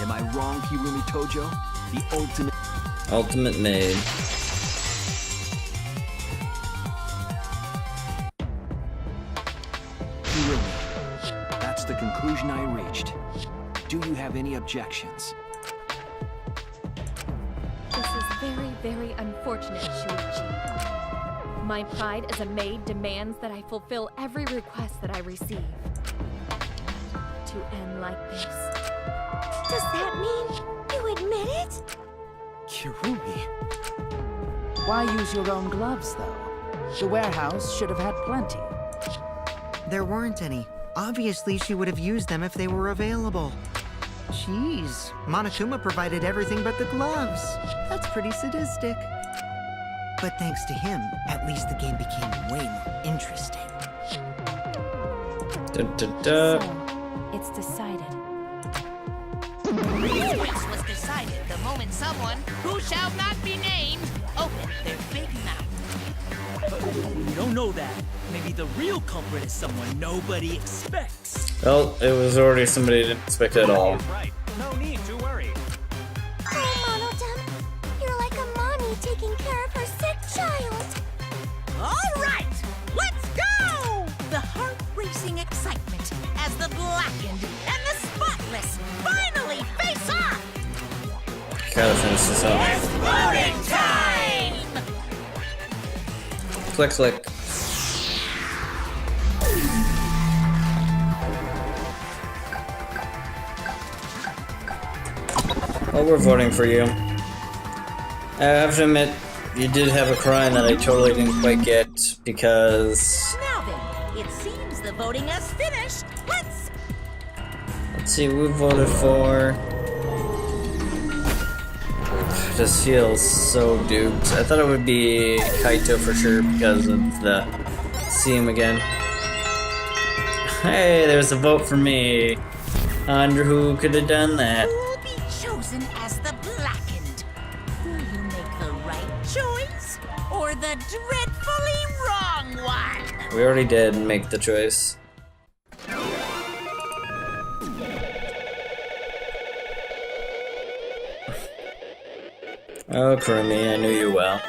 Am I wrong, Hirumi Tojo? The ultimate... Ultimate maid. Hirumi, that's the conclusion I reached. Do you have any objections? This is very, very unfortunate, Shuichi. My pride as a maid demands that I fulfill every request that I receive. To end like this. Does that mean you admit it? Kirumi. Why use your own gloves, though? The warehouse should have had plenty. There weren't any. Obviously, she would have used them if they were available. Jeez, Monokuma provided everything but the gloves. That's pretty sadistic. But thanks to him, at least the game became way more interesting. Da. So, it's decided. This race was decided the moment someone, who shall not be named, opened their big mouth. But we don't know that. Maybe the real culprit is someone nobody expects. Well, it was already somebody I didn't expect at all. Right. No need to worry. Oh, Monotem, you're like a mommy taking care of her sick child. All right, let's go! The heart-racing excitement as the blackened and the spotless finally face off! Gotta finish this up. It's voting time! Click, click. Well, we're voting for you. I have to admit, you did have a crime that I totally didn't quite get, because... Now then, it seems the voting has finished. Let's see, we voted for... This feels so duped. I thought it would be Kaito for sure because of the... See him again. Hey, there's a vote for me. I wonder who could have done that. Who will be chosen as the blackened? Will you make the right choice or the dreadfully wrong one? We already did make the choice. Oh, Kurumi, I knew you well.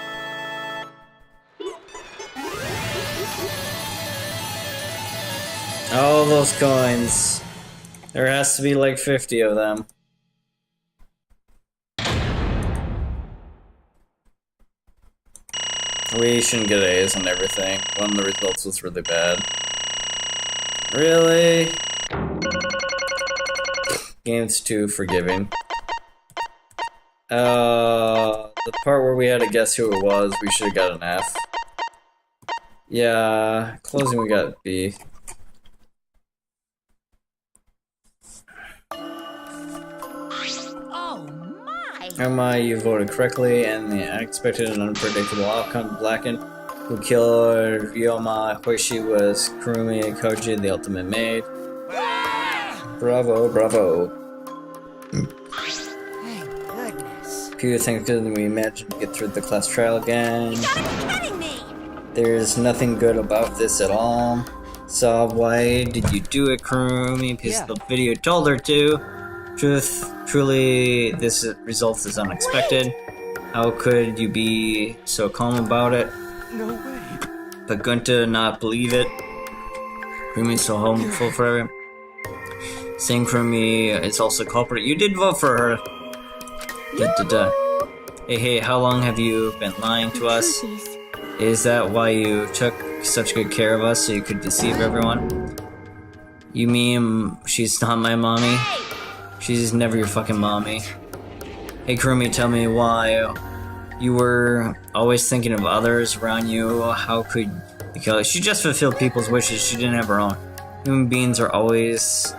All those coins. There has to be like 50 of them. We shouldn't get A's and everything. One of the results was really bad. Really? Game's too forgiving. The part where we had to guess who it was, we should have got an F. Yeah, closing we got B. Oh my! You voted correctly, and the unexpected and unpredictable outcome blackened. who killed Ryoma Hoishi was Kurumi Koji, the ultimate maid. Bravo, bravo. Thank goodness. Peter thinks that we managed to get through the class trial again. You gotta be kidding me! There's nothing good about this at all. So why did you do it, Kurumi? Because the video told her to. Truly, this result is unexpected. How could you be so calm about it? No way. But Gunta not believe it. Kurumi's so hopeful for her. Saying Kurumi is also culprit. You did vote for her. Hey, how long have you been lying to us? Is that why you took such good care of us so you could deceive everyone? You mean she's not my mommy? She's never your fucking mommy. Hey Kurumi, tell me why you were always thinking of others around you. How could you kill her? She just fulfilled people's wishes. She didn't have her own. Human beings are always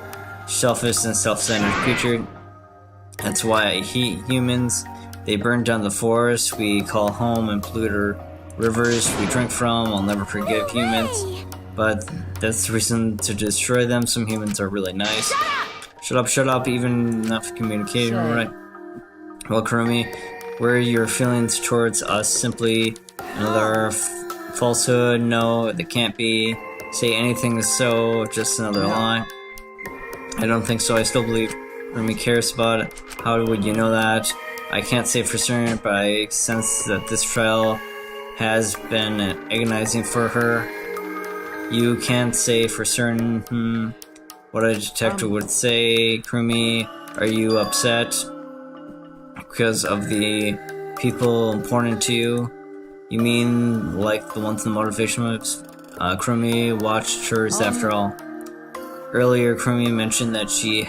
selfish and self-centered creatures. That's why I hate humans. They burn down the forest we call home and pollute our rivers we drink from. I'll never forgive humans, but that's the reason to destroy them. Some humans are really nice. Shut up, even enough communication, right? Well, Kurumi, were your feelings towards us simply another falsehood? No, they can't be. Say anything so, just another lie. I don't think so. I still believe Kurumi cares about it. How would you know that? I can't say for certain, but I sense that this trial has been agonizing for her. You can't say for certain, what a detective would say. Kurumi, are you upset because of the people important to you? You mean like the ones in the motivation moves? Kurumi watched hers after all. Earlier, Kurumi mentioned that she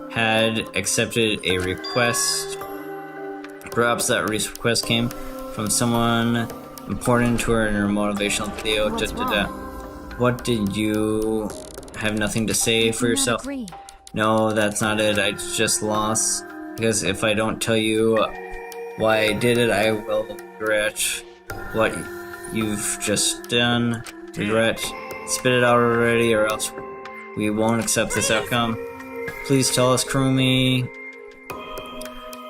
had accepted a request. Perhaps that request came from someone important to her in her motivational video. What did you have nothing to say for yourself? No, that's not it. I just lost. Because if I don't tell you why I did it, I will regret what you've just done. Regret. Spit it out already, or else we won't accept this outcome. Please tell us, Kurumi.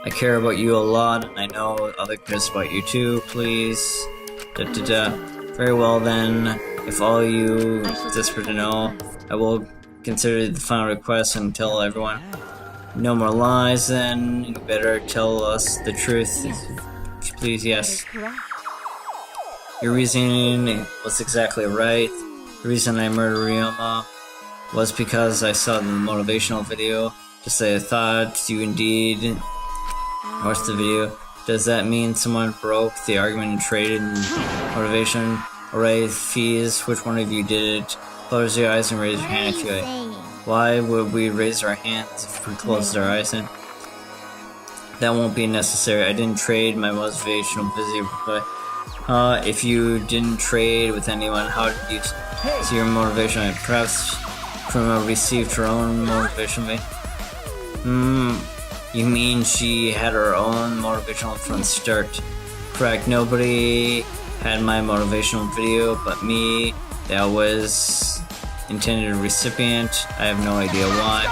I care about you a lot, and I know other cares about you too. Please. Very well then. If all you desperate to know, I will consider the final request and tell everyone. No more lies then. You better tell us the truth. Please, yes. Your reasoning was exactly right. The reason I murdered Ryoma was because I saw the motivational video. Just as I thought you indeed watched the video. Does that mean someone broke the argument and traded motivation? Alright, fees, which one of you did it? Close your eyes and raise your hand if you Why would we raise our hands if we closed our eyes in? That won't be necessary. I didn't trade my motivational video, but if you didn't trade with anyone, how did you see your motivation? Perhaps Kuruma received her own motivation. You mean she had her own motivational from the start? Correct. Nobody had my motivational video but me. That was intended recipient. I have no idea why.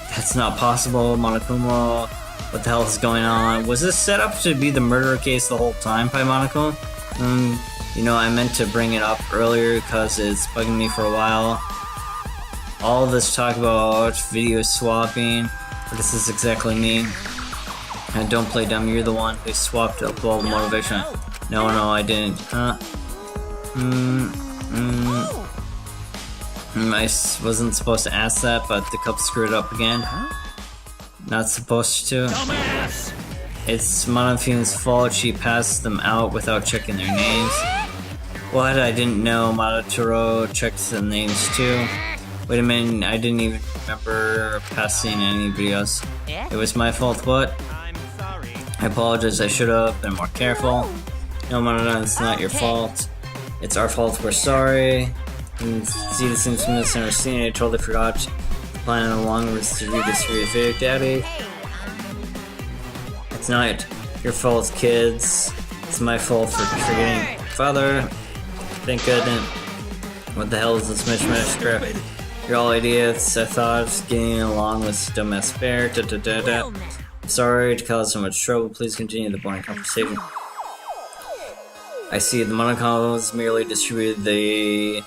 That's not possible, Monokuma. What the hell is going on? Was this set up to be the murder case the whole time by Monokuma? You know, I meant to bring it up earlier because it's bugging me for a while. All this talk about video swapping, but this is exactly me. And don't play dumb, you're the one who swapped up all the motivation. No, I didn't. I wasn't supposed to ask that, but the cup screwed up again. Not supposed to. Dumbass! It's Monofune's fault. She passed them out without checking their names. What? I didn't know Monotaro checked the names too. Wait a minute, I didn't even remember passing any videos. It was my fault, what? I apologize, I should have been more careful. No, Monotaro, it's not your fault. It's our fault, we're sorry. And see, this seems misunderstanding. I totally forgot. Planning along was to do this for your video, Daddy. It's not your fault, kids. It's my fault for forgetting Father, thank goodness. What the hell is this mishmash script? You're all idiots. I thought getting along was dumbass fair. Sorry to cause so much trouble. Please continue the boring conversation. I see the monocoms merely distributed the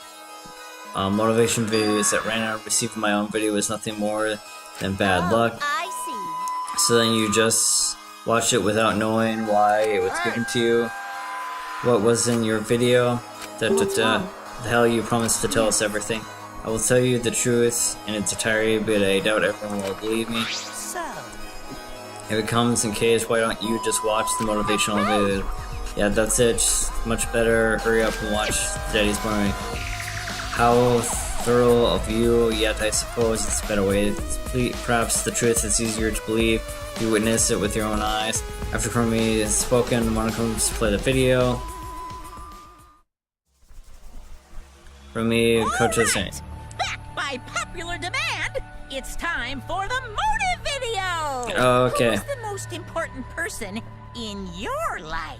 motivation videos that ran out. Receiving my own video was nothing more than bad luck. I see. So then you just watched it without knowing why it was given to you. What was in your video? The hell, you promised to tell us everything. I will tell you the truth in its entirety, but I doubt everyone will believe me. If it comes in case, why don't you just watch the motivational video? Yeah, that's it. Just much better. Hurry up and watch Daddy's Boring. How thorough of you, yet I suppose it's a better way. Perhaps the truth is easier to believe. You witness it with your own eyes. After Chromie has spoken, Monocombs play the video. Chromie, coach is saying. Back by popular demand, it's time for the motive video! Okay. Who's the most important person in your life?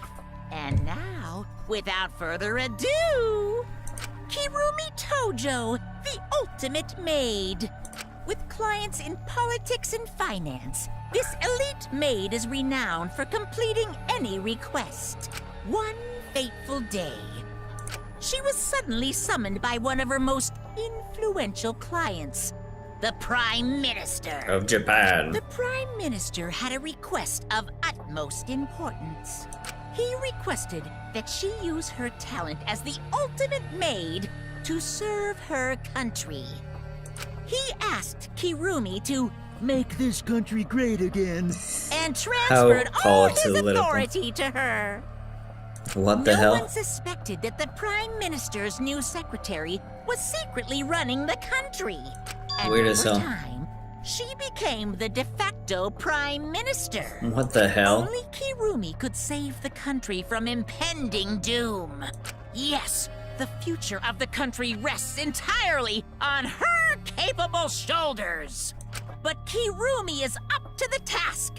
And now, without further ado, Kirumi Tojo, the ultimate maid. With clients in politics and finance, this elite maid is renowned for completing any request. One fateful day, she was suddenly summoned by one of her most influential clients, the Prime Minister Of Japan. The Prime Minister had a request of utmost importance. He requested that she use her talent as the ultimate maid to serve her country. He asked Kirumi to make this country great again and transferred all his authority to her. What the hell? No one suspected that the Prime Minister's new secretary was secretly running the country. And Weird as hell. over time, she became the de facto Prime Minister. What the hell? Only Kirumi could save the country from impending doom. Yes, the future of the country rests entirely on her capable shoulders. But Kirumi is up to the task,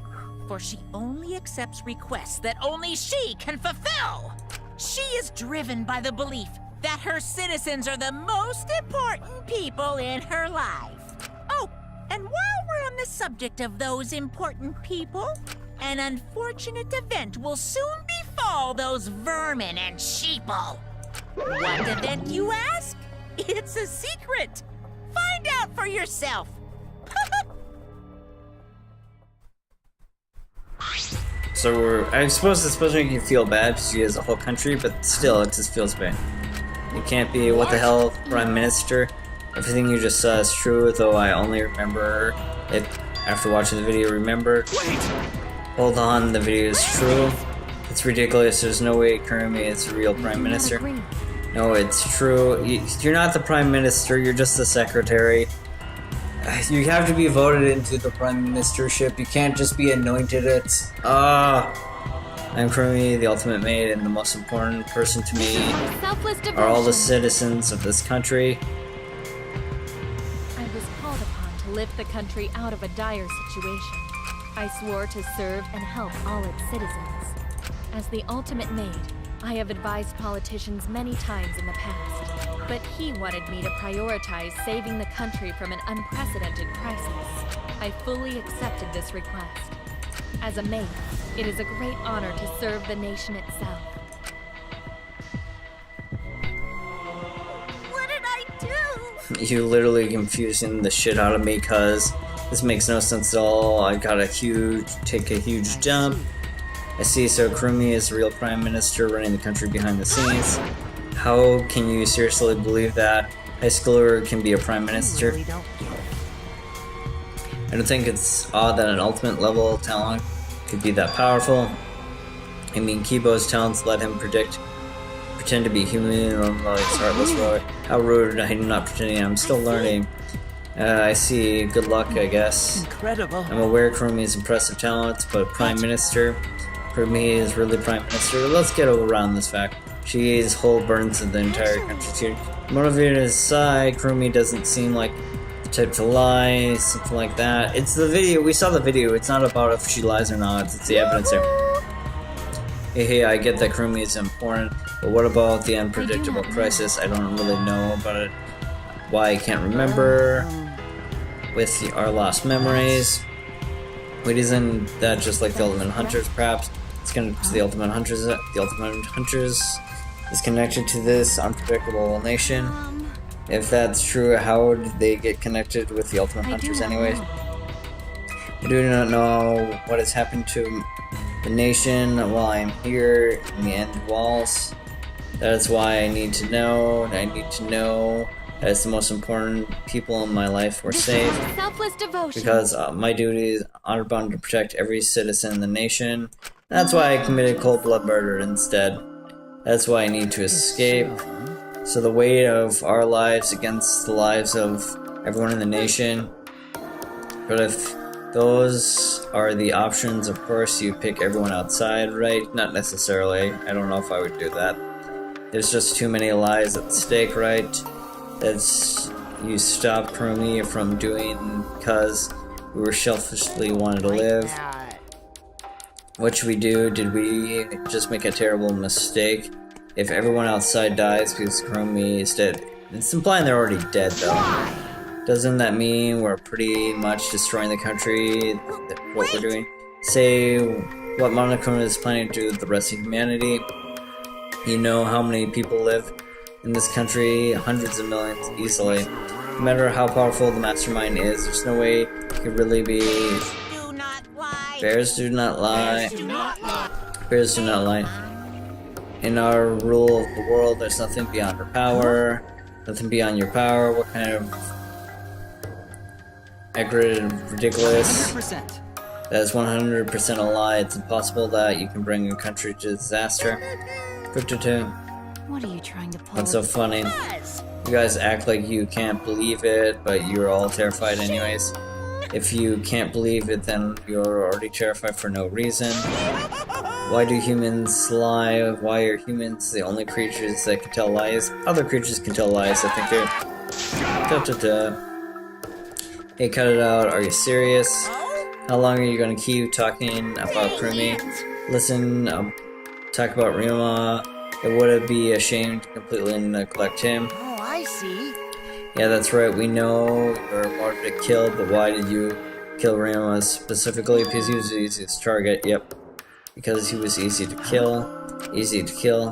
for she only accepts requests that only she can fulfill. She is driven by the belief that her citizens are the most important people in her life. Oh, and while we're on the subject of those important people, an unfortunate event will soon befall those vermin and sheeple. What event, you ask? It's a secret. Find out for yourself. So I suppose it's supposed to make you feel bad because she has a whole country, but still, it just feels bad. It can't be, what the hell, Prime Minister? Everything you just saw is true, though I only remember it after watching the video. Remember? Wait! Hold on, the video is true. It's ridiculous, there's no way Kirumi is the real Prime Minister. No, it's true. You're not the Prime Minister, you're just the Secretary. You have to be voted into the Prime Ministership, you can't just be anointed it. I'm Kirumi, the ultimate maid, and the most important person to me are all the citizens of this country. I was called upon to lift the country out of a dire situation. I swore to serve and help all its citizens. As the ultimate maid, I have advised politicians many times in the past, but he wanted me to prioritize saving the country from an unprecedented crisis. I fully accepted this request. As a maid, it is a great honor to serve the nation itself. What did I do? You literally confusing the shit out of me, cuz this makes no sense at all. I gotta take a huge jump. I see, so Kirumi is the real Prime Minister running the country behind the scenes. How can you seriously believe that high schooler can be a Prime Minister? I don't think it's odd that an ultimate level talent could be that powerful. I mean, Kibo's talents let him pretend to be human, like heartless Roy. How rude, I'm not pretending, I'm still learning. I see, good luck, I guess. Incredible. I'm aware Kurumi's impressive talents, but Prime Minister, Kirumi is really Prime Minister. Let's get around this fact. She's whole burdens of the entire country too. Motivated aside, Kirumi doesn't seem like the type to lie, something like that. It's the video, we saw the video, it's not about if she lies or not, it's the evidence there. Hey, I get that Kurumi is important, but what about the unpredictable crisis? I don't really know about it. Why I can't remember with our lost memories. Wait, isn't that just like the Ultimate Hunters? Perhaps it's connected to the Ultimate Hunters. The Ultimate Hunters is connected to this unpredictable nation. If that's true, how did they get connected with the Ultimate Hunters anyways? I do not know what has happened to the nation while I'm here in the end walls. That is why I need to know. I need to know that it's the most important people in my life were safe. Selfless devotion. Because my duty is honor bound to protect every citizen in the nation. That's why I committed cold blood murder instead. That's why I need to escape. So the weight of our lives against the lives of everyone in the nation. But if those are the options, of course you pick everyone outside, right? Not necessarily. I don't know if I would do that. There's just too many lives at stake, right? That's you stop Kurumi from doing because we were selfishly wanted to live. What should we do? Did we just make a terrible mistake? If everyone outside dies because Kurumi is dead, it's implying they're already dead though. Doesn't that mean we're pretty much destroying the country, what we're doing? Say what Monokuma is planning to do with the rest of humanity. You know how many people live in this country? Hundreds of millions, easily. No matter how powerful the mastermind is, there's no way it could really be... Bears do not lie. Bears do not lie. In our rule of the world, there's nothing beyond our power. Nothing beyond your power. What kind of... accurate and ridiculous. 100%. That is 100% a lie. It's impossible that you can bring a country to disaster. What are you trying to pull? What's so funny? You guys act like you can't believe it, but you're all terrified anyways. If you can't believe it, then you're already terrified for no reason. Why do humans lie? Why are humans the only creatures that can tell lies? Other creatures can tell lies, I think they're... Hey, cut it out. Are you serious? How long are you gonna keep talking about Kurumi? Listen, talk about Ryoma. It would be a shame to completely neglect him. Oh, I see. Yeah, that's right. We know you're more to kill, but why did you kill Ryoma specifically? Because he was the easiest target. Yep. Because he was easy to kill. Easy to kill.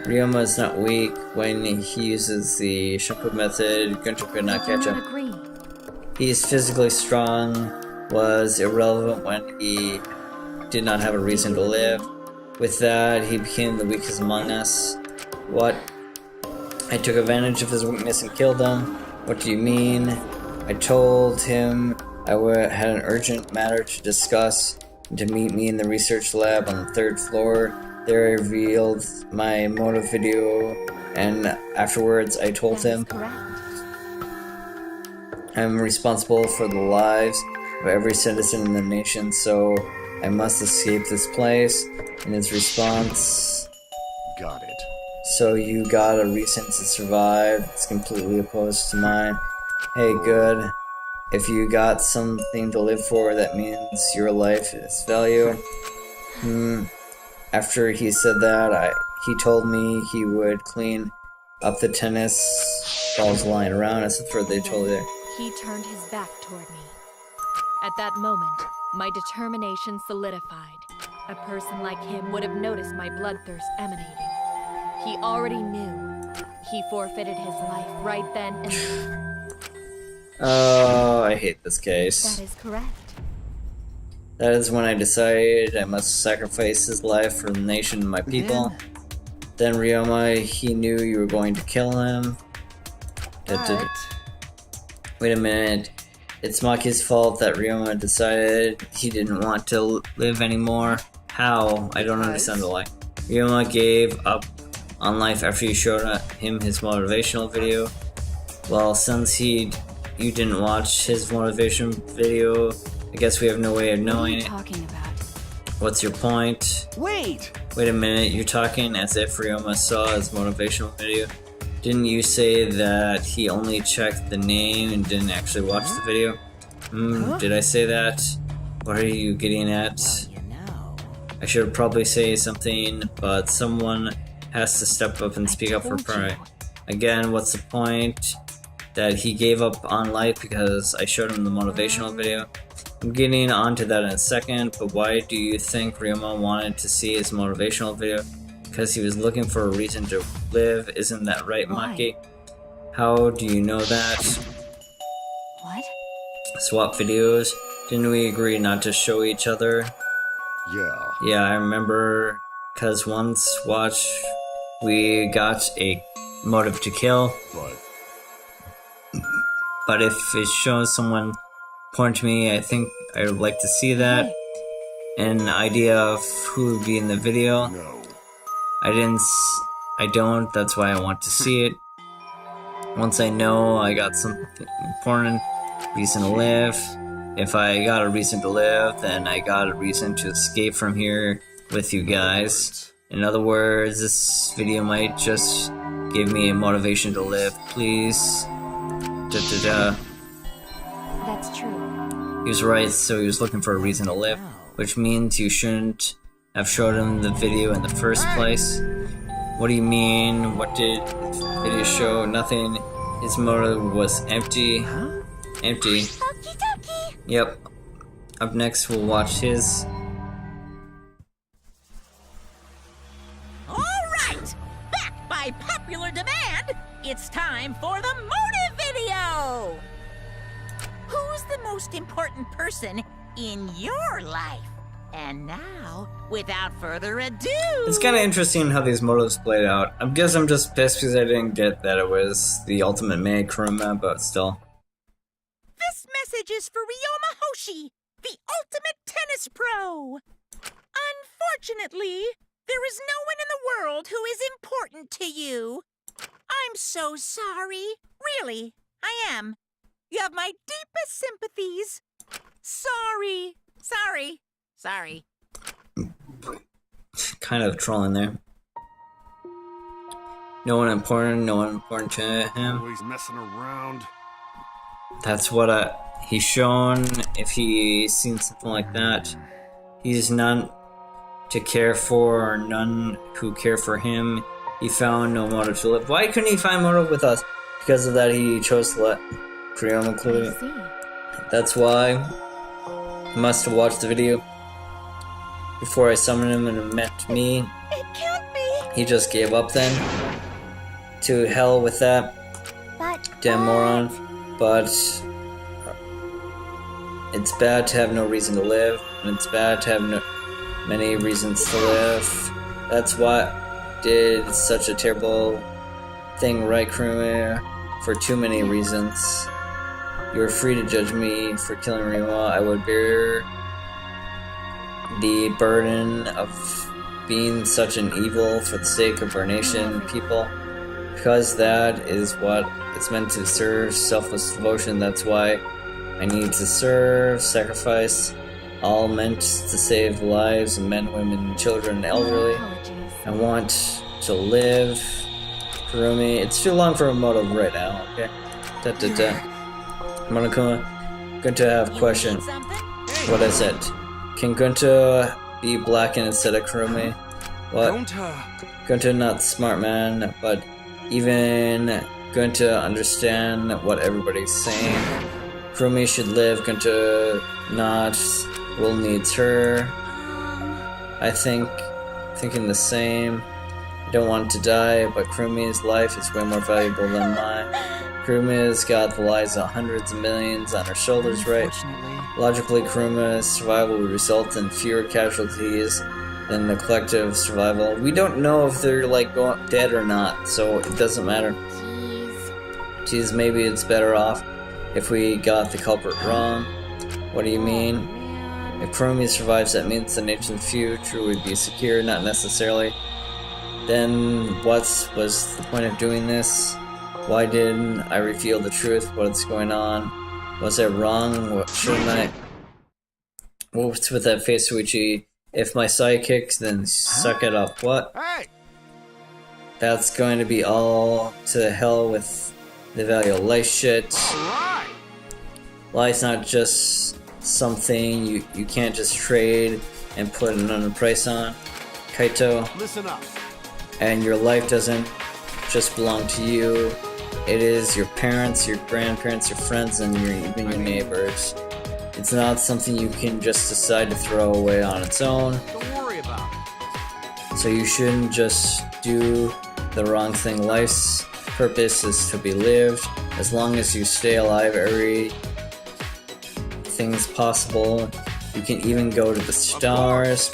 Ryoma is not weak. When he uses the Shampoo method, Gunter could not catch him. He's physically strong, was irrelevant when he did not have a reason to live. With that, he became the weakest among us. What? I took advantage of his weakness and killed him? What do you mean? I told him I had an urgent matter to discuss and to meet me in the research lab on the 3rd floor. There I revealed my motive video, and afterwards I told him I'm responsible for the lives of every citizen in the nation, so I must escape this place. In his response, Got it. so you got a reason to survive. It's completely opposed to mine. Hey, good. If you got something to live for, that means your life is value. After he said that, he told me he would clean up the tennis balls lying around. That's the word they told you. He turned his back toward me. At that moment, my determination solidified. A person like him would have noticed my bloodthirst emanating. He already knew. He forfeited his life right then and there. Oh, I hate this case. That is correct. That is when I decided I must sacrifice his life for the nation and my people. Then Ryoma, he knew you were going to kill him. Wait a minute. It's Maki's fault that Ryoma decided he didn't want to live anymore. How? I don't understand the lie. Ryoma gave up on life after you showed him his motivational video. Well, since you didn't watch his motivation video, I guess we have no way of knowing it. What are you talking about? What's your point? Wait a minute, you're talking as if Ryoma saw his motivational video. Didn't you say that he only checked the name and didn't actually watch the video? Did I say that? What are you getting at? Well, you know. I should probably say something, but someone has to step up and speak up for Prime. Again, what's the point? That he gave up on life because I showed him the motivational video. I'm getting onto that in a second, but why do you think Ryoma wanted to see his motivational video? Because he was looking for a reason to live, isn't that right, Maki? How do you know that? What? Swap videos? Didn't we agree not to show each other? Yeah. Yeah, I remember, cause once we got a motive to kill. But if it shows someone point to me, I think I would like to see that. An idea of who would be in the video. No. I don't, that's why I want to see it. Once I know I got something important, reason to live. If I got a reason to live, then I got a reason to escape from here with you guys. In other words, this video might just give me a motivation to live, please. That's true. He was right, so he was looking for a reason to live, which means you shouldn't have showed him the video in the first place. What do you mean? What did the video show? Nothing. His motive was empty. Empty. Okie dokie. Yep. Up next, we'll watch his. Alright! Back by popular demand, it's time for the motive video! Who's the most important person in your life? And now, without further ado... It's kind of interesting how these motives played out. I guess I'm just pissed because I didn't get that it was the ultimate maid Kuruma, but still. This message is for Ryoma Hoshi, the ultimate tennis pro! Unfortunately, there is no one in the world who is important to you. I'm so sorry. Really, I am. You have my deepest sympathies. Sorry. Kind of trolling there. No one important to him. Oh, he's messing around. That's what he's shown. If he's seen something like that, he's none to care for, or none who care for him. He found no motive to live. Why couldn't he find motive with us? Because of that, he chose to let Ryoma include it. That's why I must have watched the video before I summoned him and it met me. It can't be. He just gave up then. To hell with that. But Damn moron. But it's bad to have no reason to live, and it's bad to have many reasons to live. That's what did such a terrible thing, right, Kuruma? For too many reasons. You are free to judge me for killing Ryoma. I would bear the burden of being such an evil for the sake of our nation, people. Because that is what it's meant to serve, selfless devotion. That's why I need to serve, sacrifice, all meant to save the lives of men, women, and children, and elderly. I want to live. Kurumi, it's too long for a motive right now, okay? Monokuma, going to have a question. What is it? Can Gunta be blackened instead of Kurumi? What? Gunta not smart man, but even Gunta understand what everybody's saying. Kurumi should live, Gunta not. Will needs her. I thinking the same. I don't want to die, but Kurumi's life is way more valuable than mine. Kurumi's got the lives of hundreds of millions on her shoulders, right? Logically, Kuruma's survival would result in fewer casualties than the collective survival. We don't know if they're like dead or not, so it doesn't matter. Jeez, maybe it's better off if we got the culprit wrong. What do you mean? If Kurumi survives, that means the nation's future would be secure, not necessarily. Then what was the point of doing this? Why didn't I reveal the truth? What's going on? Was I wrong? What shouldn't I? What's with that face, Suichi? If my sidekicks, then suck it up. What? Hey! That's going to be all to hell with the value of life shit. Life's not just something you can't just trade and put another price on, Kaito. Listen up. And your life doesn't just belong to you. It is your parents, your grandparents, your friends, and even your neighbors. It's not something you can just decide to throw away on its own. Don't worry about it. So you shouldn't just do the wrong thing. Life's purpose is to be lived. As long as you stay alive, everything's possible. You can even go to the stars.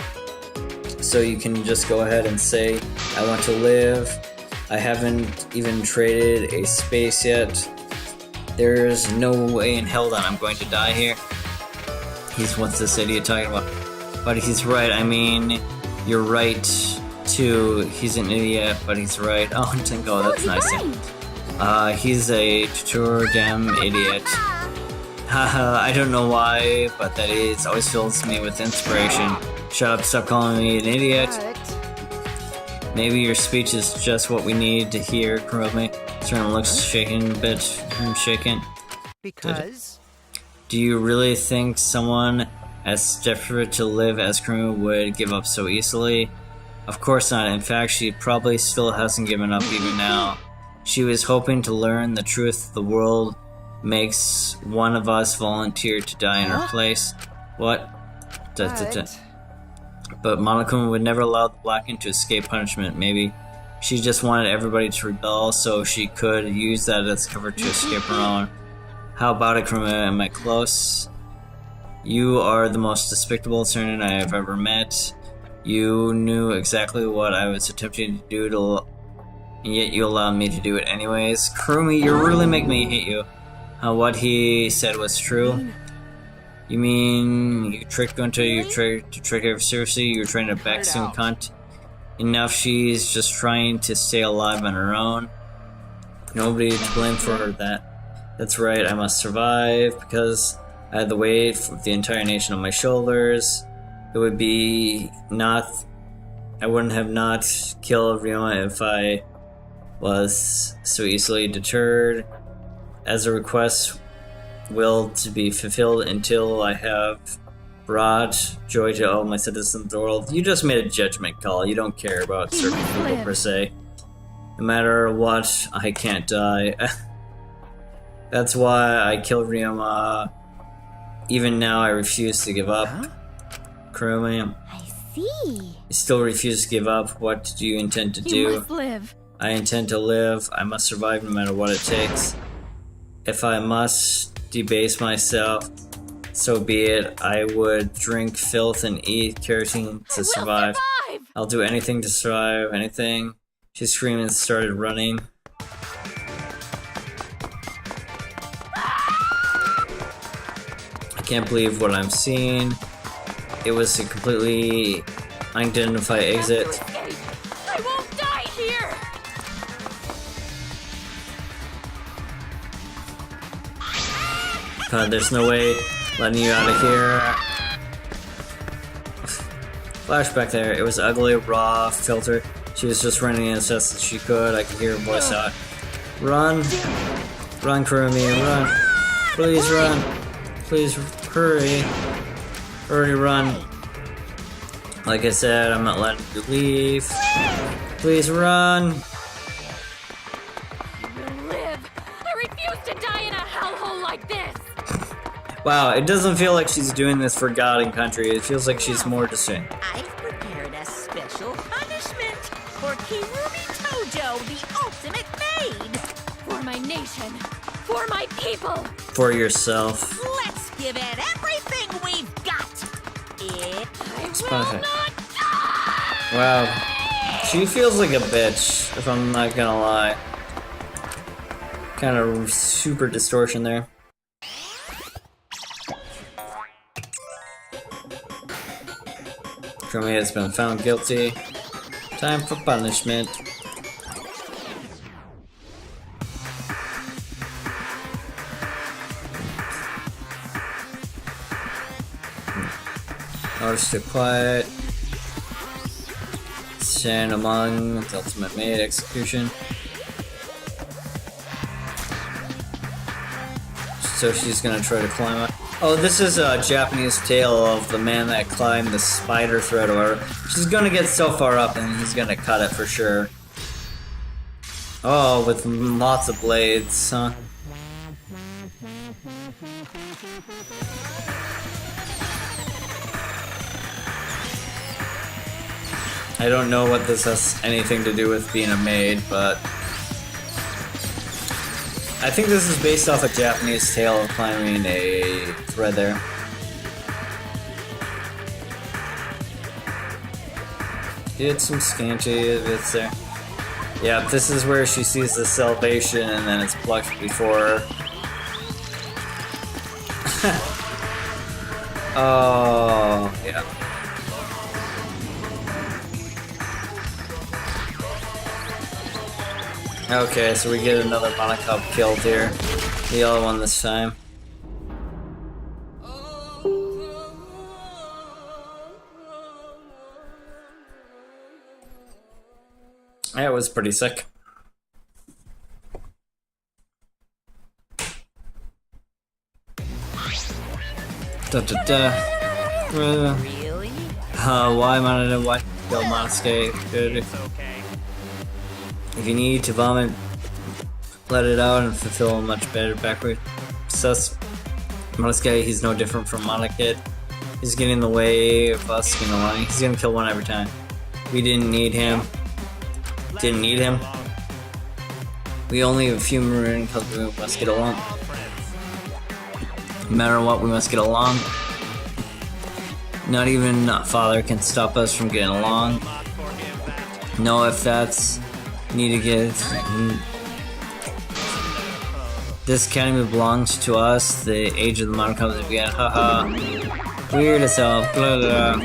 So you can just go ahead and say, I want to live. I haven't even traded a space yet. There's no way in hell that I'm going to die here. What's this idiot talking about? But he's right, I mean, you're right too. He's an idiot, but he's right. Oh, Tinko, that's nice. He's a tour damn idiot. Haha, I don't know why, but that is always fills me with inspiration. Shut up, stop calling me an idiot. Maybe your speech is just what we need to hear, Kurumi. Certainly looks shaken, a bit shaken. Because? Do you really think someone as desperate to live as Kurumi would give up so easily? Of course not. In fact, she probably still hasn't given up even now. She was hoping to learn the truth. The world makes one of us volunteer to die in her place. What? But Monokuma would never allow the Blacken to escape punishment. Maybe she just wanted everybody to rebel so she could use that as cover to escape her own. How about it, Kurumi? Am I close? You are the most despicable Cernan I have ever met. You knew exactly what I was attempting to do, and yet you allowed me to do it anyways. Kurumi, you really make me hate you. What he said was true. You mean you tricked Gunta, you tried to trick her seriously, you're trying to backseat cunt? Enough, she's just trying to stay alive on her own. Nobody to blame for her that. That's right, I must survive, because I had the weight of the entire nation on my shoulders. It would be not... I wouldn't have not killed Ryoma if I was so easily deterred. As a request will to be fulfilled until I have brought joy to all my citizens of the world. You just made a judgment call. You don't care about certain people per se. No matter what, I can't die. That's why I killed Ryoma. Even now, I refuse to give up. Kurumi, I see. you still refuse to give up. What do you intend to do? You must live. I intend to live. I must survive no matter what it takes. If I must debase myself, so be it. I would drink filth and eat kerosene to survive. I'll do anything to survive, anything. She screamed and started running. I can't believe what I'm seeing. It was a completely unidentified exit. I won't die here. There's no way letting you out of here. Flashback there. It was ugly, raw, filter. She was just running as fast as she could. I could hear her voice out. Run! Run, Kurumi, run! Please run! Please hurry! Hurry, run! Like I said, I'm not letting you leave. Please run! Live. I refuse to die in a hellhole like this. Wow, it doesn't feel like she's doing this for God and country. It feels like she's more just saying, I've prepared a special punishment for Kirumi Tojo, the ultimate maid. For my nation. For my people. for yourself. Let's give it everything we've got. It's perfect. Wow. She feels like a bitch, if I'm not gonna lie. Kind of super distortion there. Kurumi has been found guilty. Time for punishment. Orders to quiet. Stand among the ultimate maid execution. So she's gonna try to climb up. Oh, this is a Japanese tale of the man that climbed the spider thread or she's gonna get so far up and he's gonna cut it for sure. Oh, with lots of blades, huh? I don't know what this has anything to do with being a maid, but I think this is based off a Japanese tale of climbing a thread there. Did some scanty bits there. Yeah, this is where she sees the salvation and then it's plucked before her. Oh, yeah. Okay, so we get another Monocup killed here. The yellow one this time. That was pretty sick. Da da da. Really? Why Monocup? Why kill Monosuke? Good. If you need to vomit, let it out and fulfill a much better backward process. Monosuke, he's no different from Monokid. He's getting in the way of us getting along. He's gonna kill one every time. We didn't need him. Didn't need him. We only have a few maroon because we must get along. No matter what, we must get along. Not even father can stop us from getting along. No, if that's need to get. This academy belongs to us. The age of the modern comes again. Haha. Weird as hell. Blah, blah.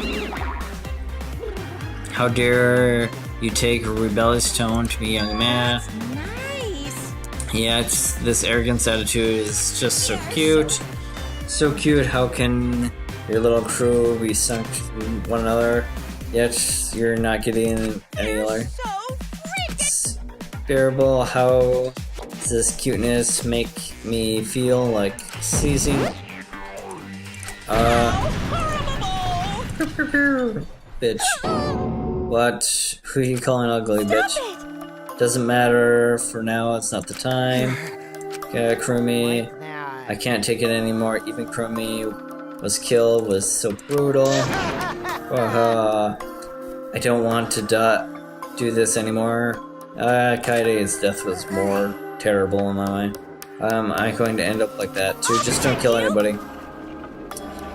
How dare you take a rebellious tone to me, young man? Nice. Yeah, it's this arrogance attitude is just so cute. So cute. How can your little crew be sunk to one another? Yet you're not getting any other. It's bearable. How does this cuteness make me feel like seizing? Bitch. What? Who are you calling ugly, bitch? Doesn't matter. For now, it's not the time. Okay, Kurumi. I can't take it anymore. Even Kurumi was killed. Was so brutal. I don't want to do this anymore. Kaide's death was more terrible in my mind. I'm going to end up like that too. Just don't kill anybody.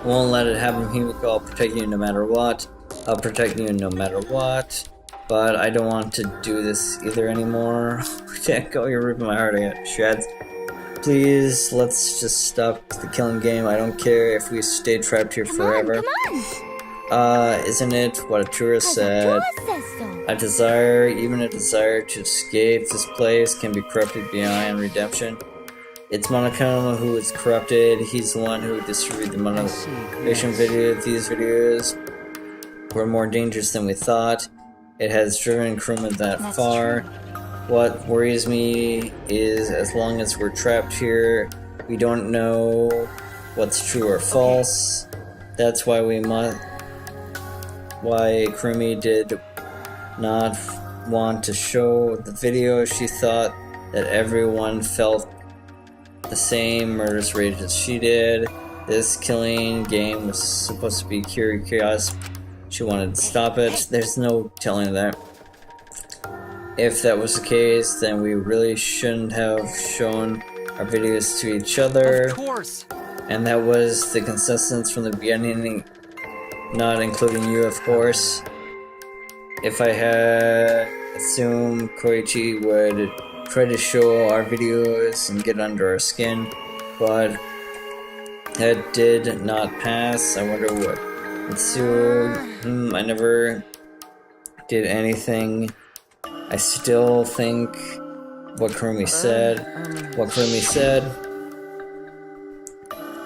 Won't let it happen, Himiko. I'll protect you no matter what. I'll protect you no matter what. But I don't want to do this either anymore. Go, you're ripping my heart out. Shreds. Please, let's just stop the killing game. I don't care if we stay trapped here forever. Come on. Isn't it what a tourist said? A desire, even a desire to escape this place can be corrupted beyond redemption. It's Monokuma who is corrupted. He's the one who distributed the motivation video. These videos were more dangerous than we thought. It has driven Kuruma that far. What worries me is as long as we're trapped here, we don't know what's true or false. That's why why Kurumi did not want to show the video. She thought that everyone felt the same murderous rage as she did. This killing game was supposed to be chaos. She wanted to stop it. There's no telling that. If that was the case, then we really shouldn't have shown our videos to each other. Of course. And that was the consensus from the beginning, not including you, of course. If I had assumed Koichi would try to show our videos and get under our skin, but that did not pass. I wonder what ensued. I never did anything. I still think what Kurumi said.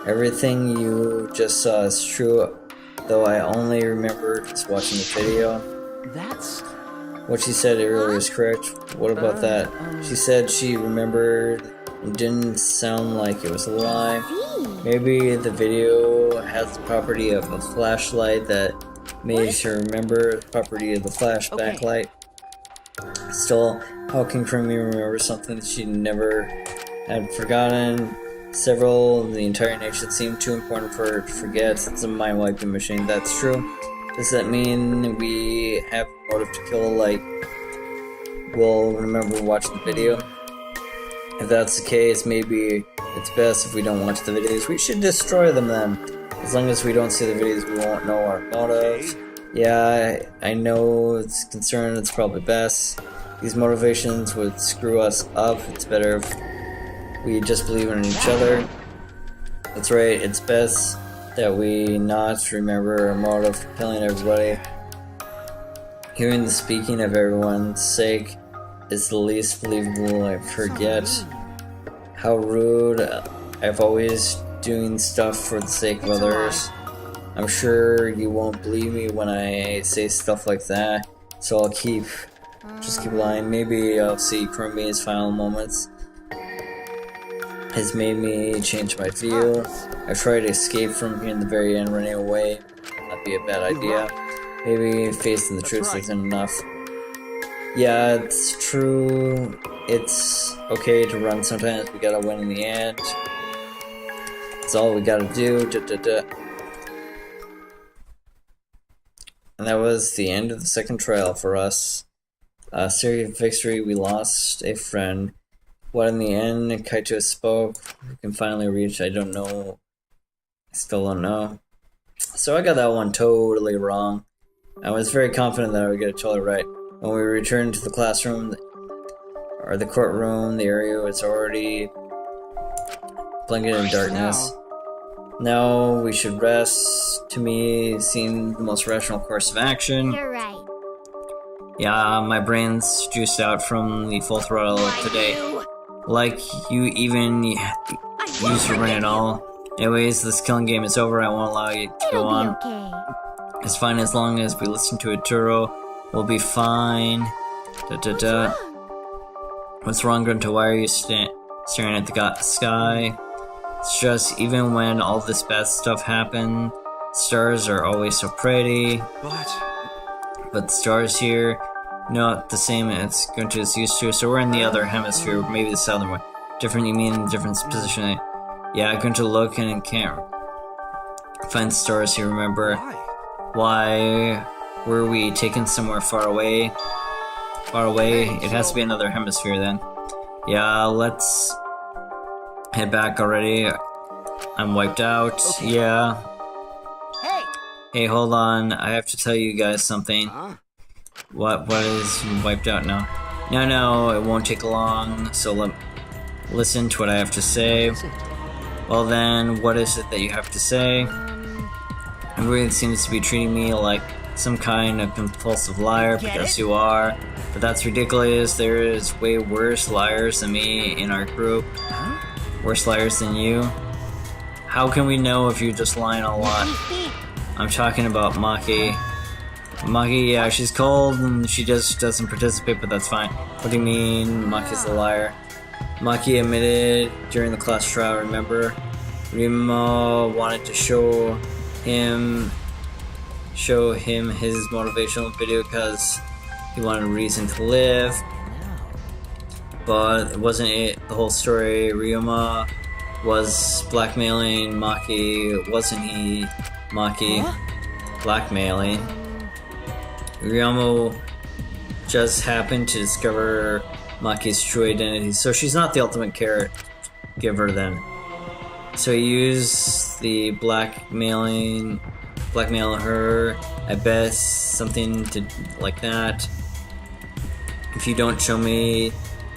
Everything you just saw is true, though I only remember just watching the video. That's... What she said earlier is correct. What about that? She said she remembered It didn't sound like it was a lie. Maybe the video has the property of a flashlight that made her remember the property of the flash backlight. Still, how can Krumi remember something that she never had forgotten? Several of the entire nation seemed too important for her to forget. It's a mind-wiping machine. That's true. Does that mean we have a motive to kill, like, we'll remember watching the video? If that's the case, maybe it's best if we don't watch the videos. We should destroy them then. As long as we don't see the videos, we won't know our motive. Yeah, I know it's concerned, it's probably best. These motivations would screw us up. It's better if we just believe in each other. That's right, it's best that we not remember our motive for killing everybody. Hearing the speaking of everyone's sake is the least believable. I forget how rude. I've always doing stuff for the sake of others. I'm sure you won't believe me when I say stuff like that, so I'll just keep lying. Maybe I'll see Krumi's final moments has made me change my view. I tried to escape from here in the very end, running away. That'd be a bad idea. Maybe facing the truth isn't enough. Yeah, it's true. It's okay to run sometimes. We gotta win in the end. That's all we gotta do. And that was the end of the second trial for us. Serious victory. We lost a friend. What in the end? Kaito spoke. We can finally reach. I don't know. I still don't know. So I got that one totally wrong. I was very confident that I would get it totally right. When we returned to the classroom, or the courtroom, the area was already blanketed in darkness. Now we should rest. To me, seemed the most rational course of action. You're right. Yeah, my brain's juiced out from the full throttle today. Like you even use your brain at all. Anyways, this killing game is over. I won't allow you to go on. It's fine as long as we listen to Arturo. We'll be fine. What's wrong, Grunto? Why are you staring at the sky? It's just, even when all this bad stuff happened, stars are always so pretty. But stars here, not the same as Grunto is used to. So we're in the other hemisphere, maybe the southern one. Different, you mean different position? Yeah, Grunto look and can't find stars here, remember? Why were we taken somewhere far away? Far away? It has to be another hemisphere then. Yeah, let's head back already. I'm wiped out. Yeah. Hey, hold on. I have to tell you guys something. What is wiped out now? No, it won't take long. So listen to what I have to say. Well then, what is it that you have to say? Everyone seems to be treating me like some kind of compulsive liar, because you are. But that's ridiculous. There is way worse liars than me in our group. Worse liars than you. How can we know if you're just lying a lot? I'm talking about Maki. Maki, yeah, she's cold and she just doesn't participate, but that's fine. What do you mean Maki's a liar? Maki admitted during the class trial, remember? Rima wanted to show him his motivational video because he wanted a reason to live. But it wasn't the whole story. Ryuma was blackmailing Maki, wasn't he? Maki blackmailing. Ryuma just happened to discover Maki's true identity, so she's not the ultimate caregiver then. So he used the blackmail her, I bet something like that. If you don't show me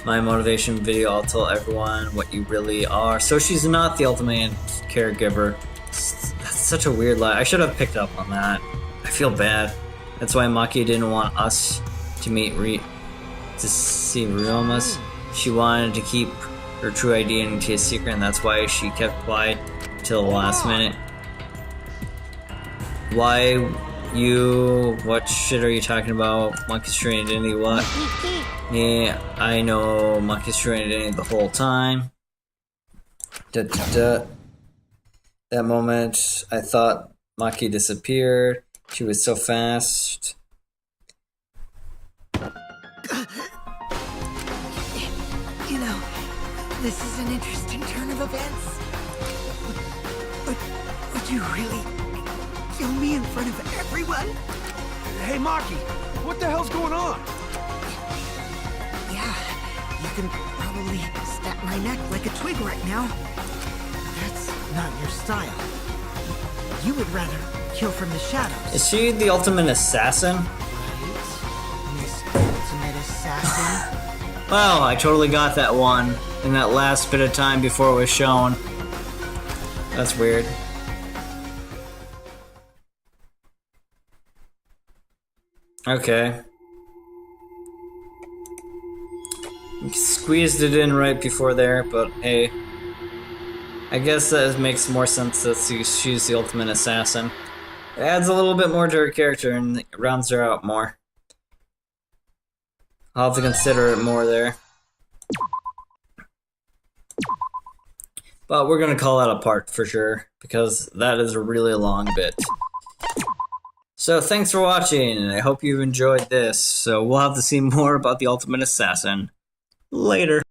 my motivation video, I'll tell everyone what you really are. So she's not the ultimate caregiver. That's such a weird lie. I should have picked up on that. I feel bad. That's why Maki didn't want us to meet to see Ryuma's. She wanted to keep her true identity a secret, and that's why she kept quiet till the last minute. Why what shit are you talking about? Maki's true identity, what? Yeah, I know Maki's true identity the whole time. That moment, I thought Maki disappeared. She was so fast. You know, this is an interesting turn of events. Would you really kill me in front of everyone? Hey, Maki, what the hell's going on? Yeah, you can probably snap my neck like a twig right now. That's not your style. You would rather kill from the shadows. Is she the ultimate assassin? Right? Miss Ultimate Assassin. Wow, I totally got that one in that last bit of time before it was shown. That's weird. Okay. Squeezed it in right before there, but hey. I guess that makes more sense that she's the ultimate assassin. It adds a little bit more to her character and rounds her out more. I'll have to consider it more there. But we're gonna call that a part for sure, because that is a really long bit. So thanks for watching, and I hope you've enjoyed this. So we'll have to see more about the Ultimate Assassin later.